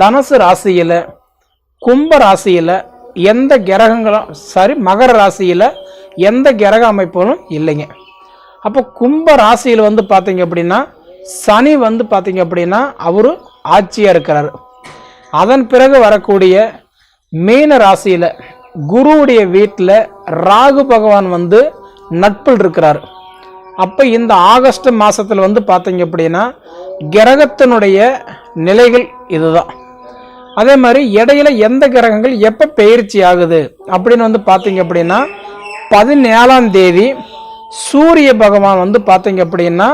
தனுசு ராசியில், கும்ப ராசியில் எந்த கிரகங்களும் மகர ராசியில் எந்த கிரக அமைப்புகளும் இல்லைங்க. அப்போ கும்ப ராசியில் பார்த்தீங்க அப்படின்னா சனி பார்த்தீங்க அப்படின்னா அவரு ஆட்சியாக இருக்கிறார். அதன் பிறகு வரக்கூடிய மீன ராசியில் குருவுடைய வீட்டில் ராகு பகவான் நட்பில் இருக்கிறார். அப்போ இந்த ஆகஸ்ட் மாதத்தில் பார்த்தீங்க அப்படின்னா கிரகத்தினுடைய நிலைகள் இதுதான். அதே மாதிரி இடையில எந்த கிரகங்கள் எப்போ பயிற்சி ஆகுது அப்படின்னு பார்த்தீங்க அப்படின்னா 17ஆம் தேதி சூரிய பகவான் பார்த்தீங்க அப்படின்னா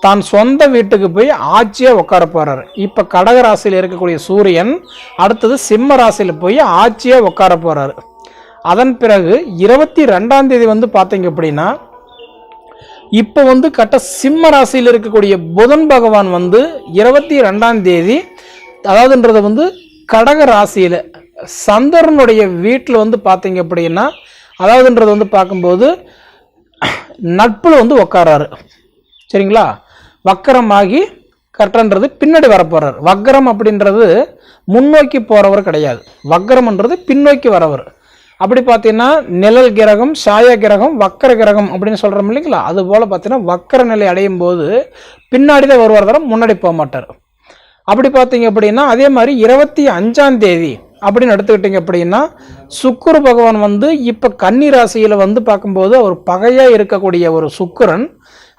தான் சொந்த வீட்டுக்கு போய் ஆட்சியாக உட்கார போறாரு. இப்போ கடக ராசியில் இருக்கக்கூடிய சூரியன் அடுத்தது சிம்ம ராசியில் போய் ஆட்சியாக உட்கார போறாரு. அதன் பிறகு 22ஆம் தேதி பார்த்தீங்க அப்படின்னா இப்போ கட்ட சிம்ம ராசியில் இருக்கக்கூடிய புதன் பகவான் 22ஆம் தேதி அதாவதுன்றது கடக ராசியில் சந்திரனுடைய வீட்டில் பார்த்தீங்க அப்படின்னா அதாவதுன்றது பார்க்கும்போது நட்பில் உட்காராரு. சரிங்களா? வக்கரமாகி கரெக்டான்றது பின்னாடி வரப்போறாரு. வக்கரம் அப்படின்றது முன்னோக்கி போறவர் கிடையாது, வக்கரம்ன்றது பின்னோக்கி வரவர். அப்படி பார்த்தீங்கன்னா நிழல் கிரகம், சாய கிரகம், வக்கர கிரகம் அப்படின்னு சொல்கிறோம் இல்லைங்களா? அது போல் பார்த்தீங்கன்னா வக்கர நிலை அடையும் போது பின்னாடி தான் வருவார், தர முன்னாடி போக மாட்டார். அப்படி பார்த்தீங்க அப்படின்னா அதே மாதிரி 25ஆம் தேதி அப்படின்னு எடுத்துக்கிட்டிங்க அப்படின்னா சுக்கிர பகவான் இப்போ கன்னி ராசியில் பார்க்கும்போது அவர் பகையாக இருக்கக்கூடிய ஒரு சுக்கிரன்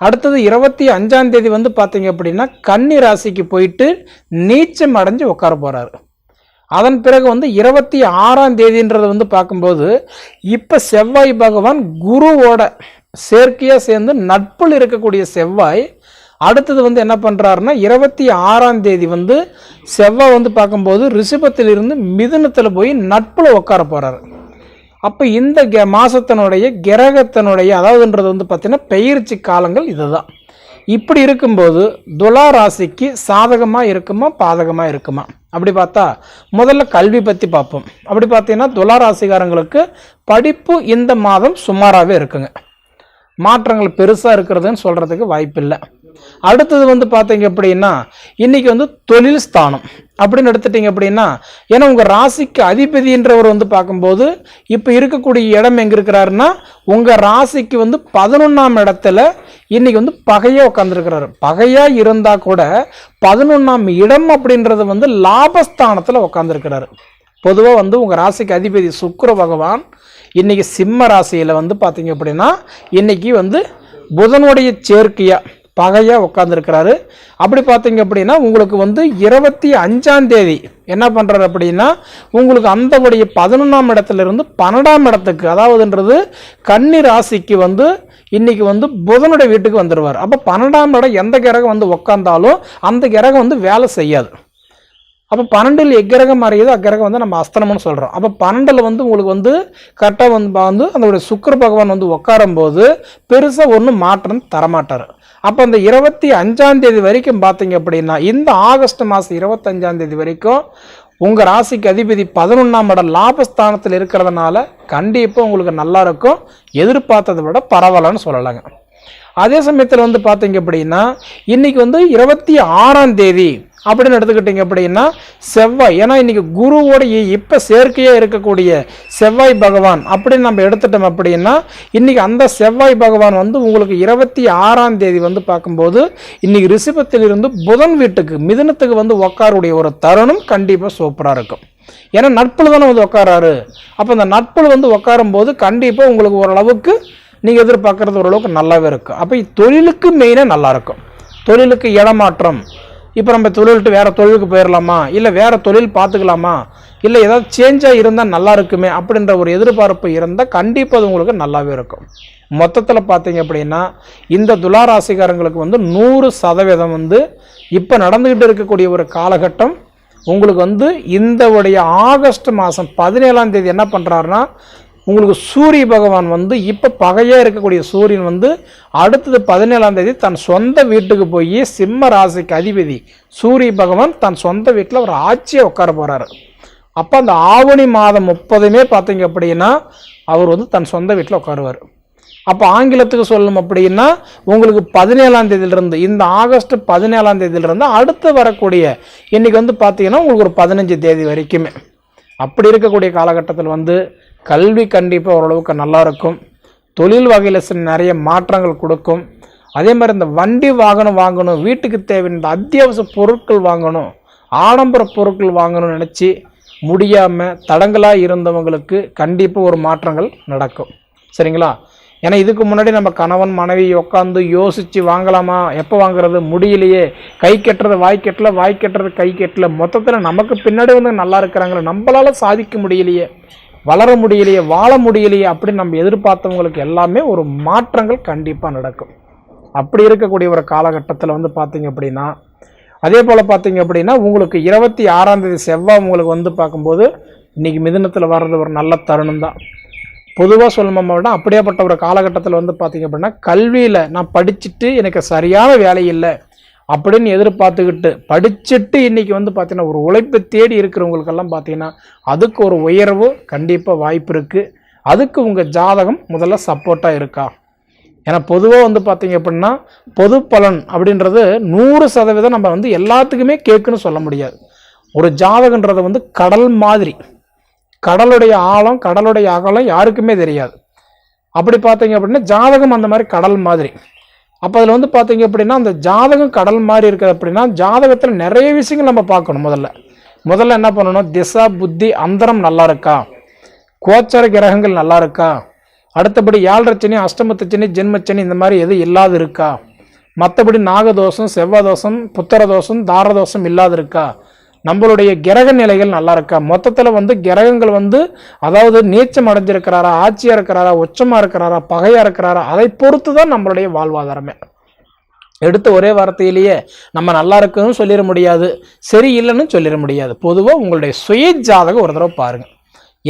அடுத்தது 25ஆம் தேதி பார்த்தீங்க அப்படின்னா கன்னி ராசிக்கு போயிட்டு நீச்சம் அடைஞ்சு உட்கார போகிறாரு. அதன் பிறகு வந்து 26ஆம் தேதின்றது வந்து பார்க்கும்போது இப்போ செவ்வாய் பகவான் குருவோட சேர்க்கையாக சேர்ந்து நட்பில் இருக்கக்கூடிய செவ்வாய் அடுத்தது வந்து என்ன பண்ணுறாருன்னா 26ஆம் தேதி வந்து செவ்வாய் வந்து பார்க்கும்போது ரிஷபத்திலிருந்து மிதுனத்தில் போய் நட்பில் உட்கார போகிறாரு. அப்போ இந்த மாதத்தினுடைய கிரகத்தினுடைய அதாவதுன்றது வந்து பார்த்திங்கன்னா பெயர்ச்சி காலங்கள் இதுதான். இப்படி இருக்கும்போது துலா ராசிக்கு சாதகமாக இருக்குமா பாதகமாக இருக்குமா அப்படி பார்த்தா முதல்ல கல்வி பற்றி பார்ப்போம். அப்படி பார்த்தீங்கன்னா துலா ராசிக்காரங்களுக்கு படிப்பு இந்த மாதம் சுமாராகவே இருக்குங்க, மாற்றங்கள் பெருசாக இருக்கிறதுன்னு சொல்கிறதுக்கு வாய்ப்பில்லை. அடுத்தது வந்து பார்த்தீங்க அப்படின்னா இன்னைக்கு வந்து தொழில் ஸ்தானம் அப்படின்னு எடுத்துட்டீங்க அப்படின்னா, ஏன்னா உங்கள் ராசிக்கு அதிபதின்றவர் வந்து பார்க்கும்போது இப்போ இருக்கக்கூடிய இடம் எங்கே இருக்கிறாருன்னா உங்கள் ராசிக்கு வந்து 11ஆம் இடத்துல இன்னைக்கு வந்து பகையாக உட்காந்துருக்கிறாரு. பகையாக இருந்தால் கூட 11ஆம் இடம் அப்படின்றது வந்து லாபஸ்தானத்தில் உட்காந்துருக்கிறாரு. பொதுவாக வந்து உங்கள் ராசிக்கு அதிபதி சுக்கிர பகவான் இன்னைக்கு சிம்ம ராசியில் வந்து பார்த்தீங்க அப்படின்னா இன்னைக்கு வந்து புதனுடைய சேர்க்கையாக பகையாக உட்காந்துருக்கிறாரு. அப்படி பார்த்தீங்க அப்படின்னா உங்களுக்கு வந்து 25ஆம் தேதி என்ன பண்ணுறாரு அப்படின்னா உங்களுக்கு அந்தவுடைய 11ஆம் இடத்துலேருந்து 12ஆம் இடத்துக்கு அதாவதுன்றது கன்னி ராசிக்கு வந்து இன்னைக்கு வந்து புதனுடைய வீட்டுக்கு வந்துடுவார். அப்போ 12ஆம் இடம் எந்த கிரகம் வந்து உட்காந்தாலும் அந்த கிரகம் வந்து வேலை செய்யாது. அப்போ 12ல் எக்கிரகம் மாறியது அக்கிரகம் வந்து நம்ம அஸ்தனம்னு சொல்கிறோம். அப்போ 12ல் வந்து உங்களுக்கு வந்து கரெக்டாக வந்து அதோடைய சுக்கிர பகவான் வந்து உட்காரும் போது பெருசாக ஒன்றும் மாற்றம் தரமாட்டார். அப்போ அந்த 25ஆம் தேதி வரைக்கும் பார்த்தீங்க அப்படின்னா இந்த ஆகஸ்ட் மாதம் 25ஆம் தேதி வரைக்கும் உங்கள் ராசிக்கு அதிபதி 11ஆம் இடம் லாபஸ்தானத்தில் இருக்கிறதுனால கண்டிப்பாக உங்களுக்கு நல்லா இருக்கும், எதிர்பார்த்ததை விட பரவாயில்லன்னு சொல்லலாங்க. அதே சமயத்தில் வந்து பார்த்தீங்க அப்படின்னா இன்னைக்கு வந்து 26ஆம் தேதி அப்படின்னு எடுத்துக்கிட்டீங்க அப்படின்னா செவ்வாய், ஏன்னா இன்னைக்கு குருவோடைய இப்போ செயற்கையாக இருக்கக்கூடிய செவ்வாய் பகவான் அப்படின்னு நம்ம எடுத்துட்டோம் அப்படின்னா இன்னைக்கு அந்த செவ்வாய் பகவான் வந்து உங்களுக்கு 26ஆம் தேதி வந்து பார்க்கும்போது இன்னைக்கு ரிஷபத்திலிருந்து புதன் வீட்டுக்கு மிதுனத்துக்கு வந்து உட்காருடைய ஒரு தருணம் கண்டிப்பாக சூப்பராக இருக்கும். ஏன்னா நட்பில் தானே வந்து உட்காராரு. அப்போ அந்த நட்பில் வந்து உட்காரும் போது கண்டிப்பாக உங்களுக்கு ஓரளவுக்கு நீங்கள் எதிர்பார்க்குறது ஓரளவுக்கு நல்லாவே இருக்கும். அப்போ தொழிலுக்கு மெயினாக நல்லாயிருக்கும். தொழிலுக்கு இடமாற்றம், இப்போ நம்ம தொழில்ட்டு வேறு தொழிலுக்கு போயிடலாமா, இல்லை வேறு தொழில் பார்த்துக்கலாமா, இல்லை ஏதாவது சேஞ்சாக இருந்தால் நல்லா இருக்குமே அப்படின்ற ஒரு எதிர்பார்ப்பு இருந்தால் கண்டிப்பாக அது உங்களுக்கு நல்லாவே இருக்கும். மொத்தத்தில் பார்த்தீங்க அப்படின்னா இந்த துலா ராசிக்காரங்களுக்கு வந்து 100% வந்து இப்போ நடந்துக்கிட்டு இருக்கக்கூடிய ஒரு காலகட்டம் உங்களுக்கு வந்து இந்த உடைய ஆகஸ்ட் மாதம் 17ஆம் தேதி என்ன பண்ணுறாருன்னா உங்களுக்கு சூரிய பகவான் வந்து இப்போ பகையாக இருக்கக்கூடிய சூரியன் வந்து அடுத்தது 17ஆம் தேதி தன் சொந்த வீட்டுக்கு போய் சிம்ம ராசிக்கு அதிபதி சூரிய பகவான் தன் சொந்த வீட்டில் ஒரு ஆட்சியை உட்கார போகிறாரு. அப்போ அந்த ஆவணி மாதம் 30மே பார்த்தீங்க அப்படின்னா அவர் வந்து தன் சொந்த வீட்டில் உட்காருவார். அப்போ ஆங்கிலத்துக்கு சொல்லணும் அப்படின்னா உங்களுக்கு 17ஆம் தேதியிலிருந்து இந்த ஆகஸ்ட் 17ஆம் தேதியிலிருந்து அடுத்து வரக்கூடிய இன்னைக்கு வந்து பார்த்தீங்கன்னா உங்களுக்கு ஒரு 15 தேதி வரைக்குமே அப்படி இருக்கக்கூடிய காலகட்டத்தில் வந்து கல்வி கண்டிப்பாக ஓரளவுக்கு நல்லா இருக்கும். தொழில் வகையில் நிறைய மாற்றங்கள் கொடுக்கும். அதே மாதிரி இந்த வண்டி வாகனம் வாங்கணும், வீட்டுக்கு தேவையான இந்த அத்தியாவசிய பொருட்கள் வாங்கணும், ஆடம்பர பொருட்கள் வாங்கணும்னு நினச்சி முடியாமல் தடங்களாக இருந்தவங்களுக்கு கண்டிப்பாக ஒரு மாற்றங்கள் நடக்கும். சரிங்களா? ஏன்னா இதுக்கு முன்னாடி நம்ம கணவன் மனைவி உட்காந்து யோசித்து வாங்கலாமா, எப்போ வாங்குறது, முடியலையே, கை கட்டுறது வாய் கட்டல, வாய் கட்டுறது கை கட்டல, மொத்தத்தில் நமக்கு பின்னாடி வந்து நல்லா இருக்கிறாங்களே, நம்மளால் சாதிக்க முடியலையே, வளர முடியலையே, வாழ முடியலையே அப்படின்னு நம்ம எதிர்பார்த்தவங்களுக்கு எல்லாமே ஒரு மாற்றங்கள் கண்டிப்பாக நடக்கும். அப்படி இருக்கக்கூடிய ஒரு காலகட்டத்தில் வந்து பார்த்தீங்க அப்படின்னா அதே போல் பார்த்தீங்க அப்படின்னா உங்களுக்கு 26ஆம் தேதி செவ்வாய் உங்களுக்கு வந்து பார்க்கும்போது இன்றைக்கி மிதுனத்தில் வர்றது ஒரு நல்ல தருணம் தான். பொதுவாக சொல்லணுமா விட அப்படியேப்பட்ட ஒரு காலகட்டத்தில் வந்து பார்த்தீங்க அப்படின்னா கல்வியில் நான் படிச்சுட்டு எனக்கு சரியான வேலை இல்லை அப்படின்னு எதிர்பார்த்துக்கிட்டு படிச்சுட்டு இன்றைக்கி வந்து பார்த்தீங்கன்னா ஒரு உழைப்பை தேடி இருக்கிறவங்களுக்கெல்லாம் பார்த்தீங்கன்னா அதுக்கு ஒரு உயர்வு கண்டிப்பாக வாய்ப்பு இருக்குது. அதுக்கு உங்கள் ஜாதகம் முதல்ல சப்போர்ட்டாக இருக்கா? ஏன்னா பொதுவாக வந்து பார்த்தீங்க அப்படின்னா பொது பலன் அப்படின்றது 100% நம்ம வந்து எல்லாத்துக்குமே கேட்குன்னு சொல்ல முடியாது. ஒரு ஜாதகன்றதை வந்து கடல் மாதிரி, கடலுடைய ஆழம் கடலுடைய அகலம் யாருக்குமே தெரியாது. அப்படி பார்த்தீங்க அப்படின்னா ஜாதகம் அந்த மாதிரி கடல் மாதிரி. அப்போ அதில் வந்து பார்த்தீங்க அப்படின்னா அந்த ஜாதகம் கடல் மாதிரி இருக்குது அப்படின்னா ஜாதகத்தில் நிறைய விஷயங்கள் நம்ம பார்க்கணும். முதல்ல என்ன பண்ணணும், திசா புத்தி அந்தரம் நல்லா இருக்கா, கோச்சர கிரகங்கள் நல்லா இருக்கா, அடுத்தபடி 7.5 சனி, அஷ்டமத்து சனி, ஜென்மச்சனி இந்த மாதிரி எதுவும் இல்லாது இருக்கா, மற்றபடி நாகதோஷம், செவ்வாதோஷம், புத்திர தோஷம், தாரதோஷம் இல்லாது இருக்கா, நம்மளுடைய கிரக நிலைகள் நல்லா இருக்கா, மொத்தத்தில் வந்து கிரகங்கள் வந்து அதாவது நீச்சம் அடைஞ்சிருக்கிறாரா, ஆட்சியாக இருக்கிறாரா, உச்சமாக இருக்கிறாரா, பகையாக இருக்கிறாரா, அதை பொறுத்து தான் நம்மளுடைய வாழ்வாதாரமே. எடுத்த ஒரே வார்த்தையிலேயே நம்ம நல்லா இருக்குன்னு சொல்லிட முடியாது, சரி இல்லைன்னு சொல்லிட முடியாது. பொதுவாக உங்களுடைய சுய ஜாதகம் ஒரு தடவை பாருங்க.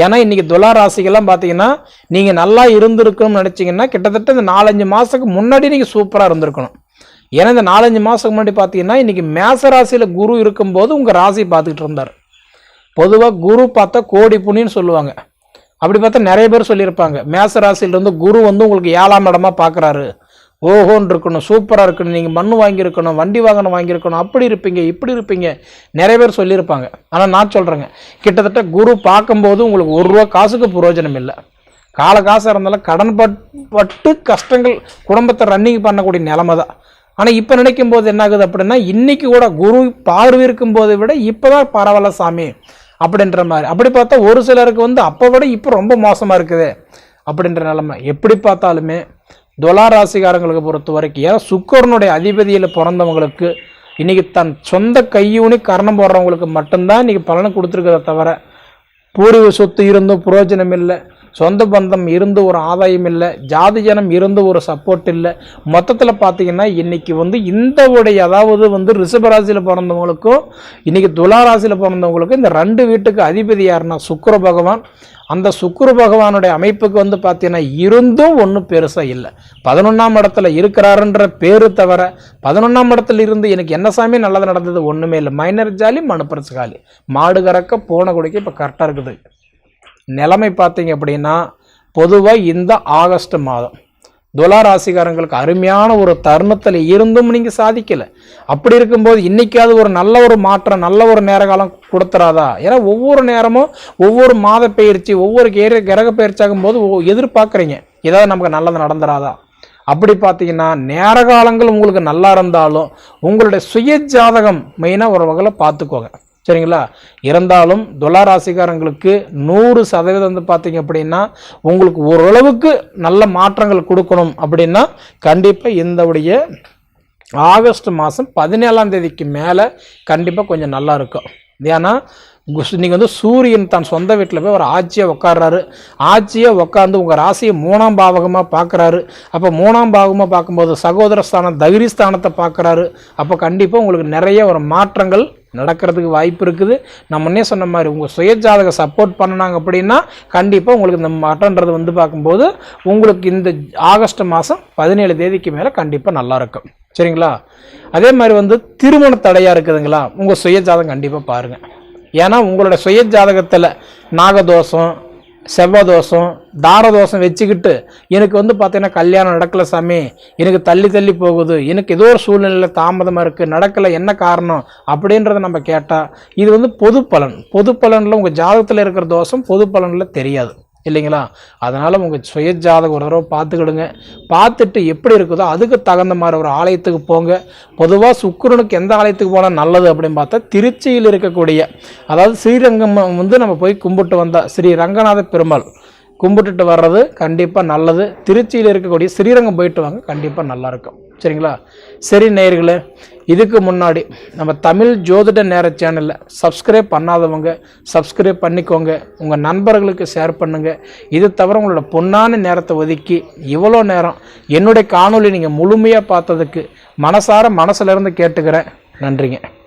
ஏன்னா இன்னைக்கு துலா ராசிகள்லாம் பார்த்தீங்கன்னா நீங்கள் நல்லா இருந்திருக்கணும்னு நினச்சிங்கன்னா கிட்டத்தட்ட இந்த 4-5 மாதத்துக்கு முன்னாடி நீங்கள் சூப்பராக இருந்திருக்கணும். ஏன்னா இந்த 4-5 மாதத்துக்கு முன்னாடி பார்த்தீங்கன்னா இன்னைக்கு மேச ராசியில் குரு இருக்கும்போது உங்கள் ராசி பார்த்துக்கிட்டு இருந்தார். பொதுவாக குரு பார்த்தா கோடி புண்ணின்னு சொல்லுவாங்க. அப்படி பார்த்தா நிறைய பேர் சொல்லியிருப்பாங்க, மேச ராசியிலிருந்து குரு வந்து உங்களுக்கு 7ஆம் இடமா பார்க்குறாரு, ஓஹோன்னு இருக்கணும், சூப்பராக இருக்கணும், நீங்கள் மண் வாங்கியிருக்கணும், வண்டி வாகனம் வாங்கியிருக்கணும், அப்படி இருப்பீங்க இப்படி இருப்பீங்க, நிறைய பேர் சொல்லியிருப்பாங்க. ஆனால் நான் சொல்கிறேங்க, கிட்டத்தட்ட குரு பார்க்கும்போது உங்களுக்கு 1 ரூபா காசுக்கு பிரயோஜனம் இல்லை. கால காசாக இருந்தாலும் கடன் பட்டு கஷ்டங்கள் குடும்பத்தை ரன்னிங் பண்ணக்கூடிய நிலைமை தான். ஆனால் இப்போ நினைக்கும் போது என்ன ஆகுது அப்படின்னா, இன்னைக்கு கூட குரு பார்வை இருக்கும் போதை விட இப்போ தான் பரவாயில்ல சாமி அப்படின்ற மாதிரி. அப்படி பார்த்தா ஒரு சிலருக்கு வந்து அப்போ விட இப்போ ரொம்ப மோசமாக இருக்குது அப்படின்ற நிலைமை. எப்படி பார்த்தாலுமே துலா ராசிக்காரங்களுக்கு பொறுத்த வரைக்கும், ஏன்னா சுக்கிரனுடைய அதிபதியில் பிறந்தவங்களுக்கு இன்னைக்கு தன் சொந்த கையூனி கரணம் போடுறவங்களுக்கு மட்டும்தான் இன்னைக்கு பலனை கொடுத்துருக்கத தவிர, பூர்வீக சொத்து இருந்தும் பிரயோஜனம் இல்லை, சொந்த பந்தம் இருந்து ஒரு ஆதாயம் இல்லை, ஜாதி ஜனம் இருந்து ஒரு சப்போர்ட் இல்லை. மொத்தத்தில் பார்த்தீங்கன்னா இன்னைக்கு வந்து இந்த உடைய அதாவது வந்து ரிஷபராசியில் பிறந்தவங்களுக்கும் இன்னைக்கு துலா ராசியில் பிறந்தவங்களுக்கும் இந்த 2 வீட்டுக்கு அதிபதி யாருன்னா சுக்கிர பகவான். அந்த சுக்கிர பகவானுடைய அமைப்புக்கு வந்து பார்த்தீங்கன்னா இருந்தும் ஒன்றும் பெருசாக இல்லை. 11ஆம் இடத்துல இருக்கிறாருன்ற பேரு தவிர 11ஆம் இடத்துல இருந்து எனக்கு என்ன சாமி நல்லது நடந்தது ஒன்றுமே இல்லை. மைனர் ஜாலி மனுப்பரசு காலி, மாடு கறக்க போன குடிக்க இப்போ கரெக்டாக இருக்குது நிலைமை. பார்த்தீங்க அப்படின்னா பொதுவாக இந்த ஆகஸ்ட் மாதம் துலா ராசிக்காரங்களுக்கு அருமையான ஒரு தருணத்தில் இருந்தும் நீங்கள் சாதிக்கலை. அப்படி இருக்கும்போது இன்னைக்காவது ஒரு நல்ல ஒரு மாற்றம், நல்ல ஒரு நேர காலம் கொடுத்துறாதா? ஏன்னா ஒவ்வொரு நேரமும் ஒவ்வொரு மாத பயிற்சி, ஒவ்வொரு கிரக பயிற்சியாகும் போது எதிர்பார்க்குறீங்க ஏதாவது நமக்கு நல்லது நடந்துடாதா? அப்படி பார்த்தீங்கன்னா நேர காலங்கள் உங்களுக்கு நல்லா இருந்தாலும் உங்களுடைய சுய ஜாதகம் மெயினாக ஒரு வகையில் பார்த்துக்கோங்க, சரிங்களா? இருந்தாலும் துலா ராசிக்காரங்களுக்கு 100% வந்து பார்த்தீங்க அப்படின்னா உங்களுக்கு ஓரளவுக்கு நல்ல மாற்றங்கள் கொடுக்கணும் அப்படின்னா கண்டிப்பாக இந்த உடைய ஆகஸ்ட் மாதம் 17ஆம் தேதிக்கு மேலே கண்டிப்பாக கொஞ்சம் நல்லா இருக்கும். ஏன்னா நீங்கள் வந்து சூரியன் தான் சொந்த வீட்டில் போய் ஒரு ஆட்சியை உட்கார்றாரு, ஆட்சியை உட்காந்து உங்கள் ராசியை 3ஆம் பாவகமாக பார்க்குறாரு. அப்போ 3ஆம் பாவகமாக பார்க்கும்போது சகோதர ஸ்தானம் தைரிய ஸ்தானத்தை பார்க்குறாரு. அப்போ கண்டிப்பாக உங்களுக்கு நிறைய ஒரு மாற்றங்கள் நடக்கிறதுக்கு வாய்ப்பு இருக்குது. நான் முன்னே சொன்ன மாதிரி உங்கள் சுயஜாதக சப்போர்ட் பண்ணினாங்க அப்படின்னா கண்டிப்பாக உங்களுக்கு இந்த மாற்றன்றது வந்து பார்க்கும்போது உங்களுக்கு இந்த ஆகஸ்ட் மாதம் 17 தேதிக்கு மேலே கண்டிப்பாக நல்லா இருக்கும், சரிங்களா? அதே மாதிரி வந்து திருமண தடையாக இருக்குதுங்களா, உங்கள் சுயஜாதகம் கண்டிப்பாக பாருங்கள். ஏன்னா உங்களோட சுய ஜாதகத்தில் நாகதோஷம், செவ்வாதோஷம், தாரதோஷம் வச்சுக்கிட்டு எனக்கு வந்து பார்த்தீங்கன்னா கல்யாணம் நடக்கலை சாமி, எனக்கு தள்ளி போகுது, எனக்கு ஏதோ ஒரு சூழ்நிலையில் தாமதமாக இருக்குது, நடக்கலை, என்ன காரணம் அப்படின்றத நம்ம கேட்டால் இது வந்து பொது பலனில் உங்கள் ஜாதகத்தில் இருக்கிற தோஷம் பொது பலனில் தெரியாது இல்லைங்களா? அதனால் உங்கள் சுய ஜாதகம் ஒரு தடவை பார்த்துக்கிடுங்க. பார்த்துட்டு எப்படி இருக்குதோ அதுக்கு தகுந்த மாதிரி ஒரு ஆலயத்துக்கு போங்க. பொதுவாக சுக்கிரனுக்கு எந்த ஆலயத்துக்கு போனால் நல்லது அப்படின்னு பார்த்தா திருச்சியில் இருக்கக்கூடிய அதாவது ஸ்ரீரங்கம் வந்து நம்ம போய் கும்பிட்டு வந்தால் ஸ்ரீ ரங்கநாத பெருமாள் கும்பிட்டுட்டு வர்றது கண்டிப்பாக நல்லது. திருச்சியில் இருக்கக்கூடிய ஸ்ரீரங்கம் போயிட்டு வாங்க, கண்டிப்பாக நல்லாயிருக்கும், சரிங்களா? சரி நேயர்களே, இதுக்கு முன்னாடி நம்ம தமிழ் ஜோதிட நேர சேனலில் சப்ஸ்கிரைப் பண்ணாதவங்க சப்ஸ்கிரைப் பண்ணிக்கோங்க, உங்கள் நண்பர்களுக்கு ஷேர் பண்ணுங்கள். இது தவிர உங்களோட பொன்னான நேரத்தை ஒதுக்கி இவ்வளோ நேரம் என்னுடைய காணொலி நீங்கள் முழுமையாக பார்த்ததுக்கு மனசிலிருந்து கேட்டுக்கிறேன். நன்றிங்க.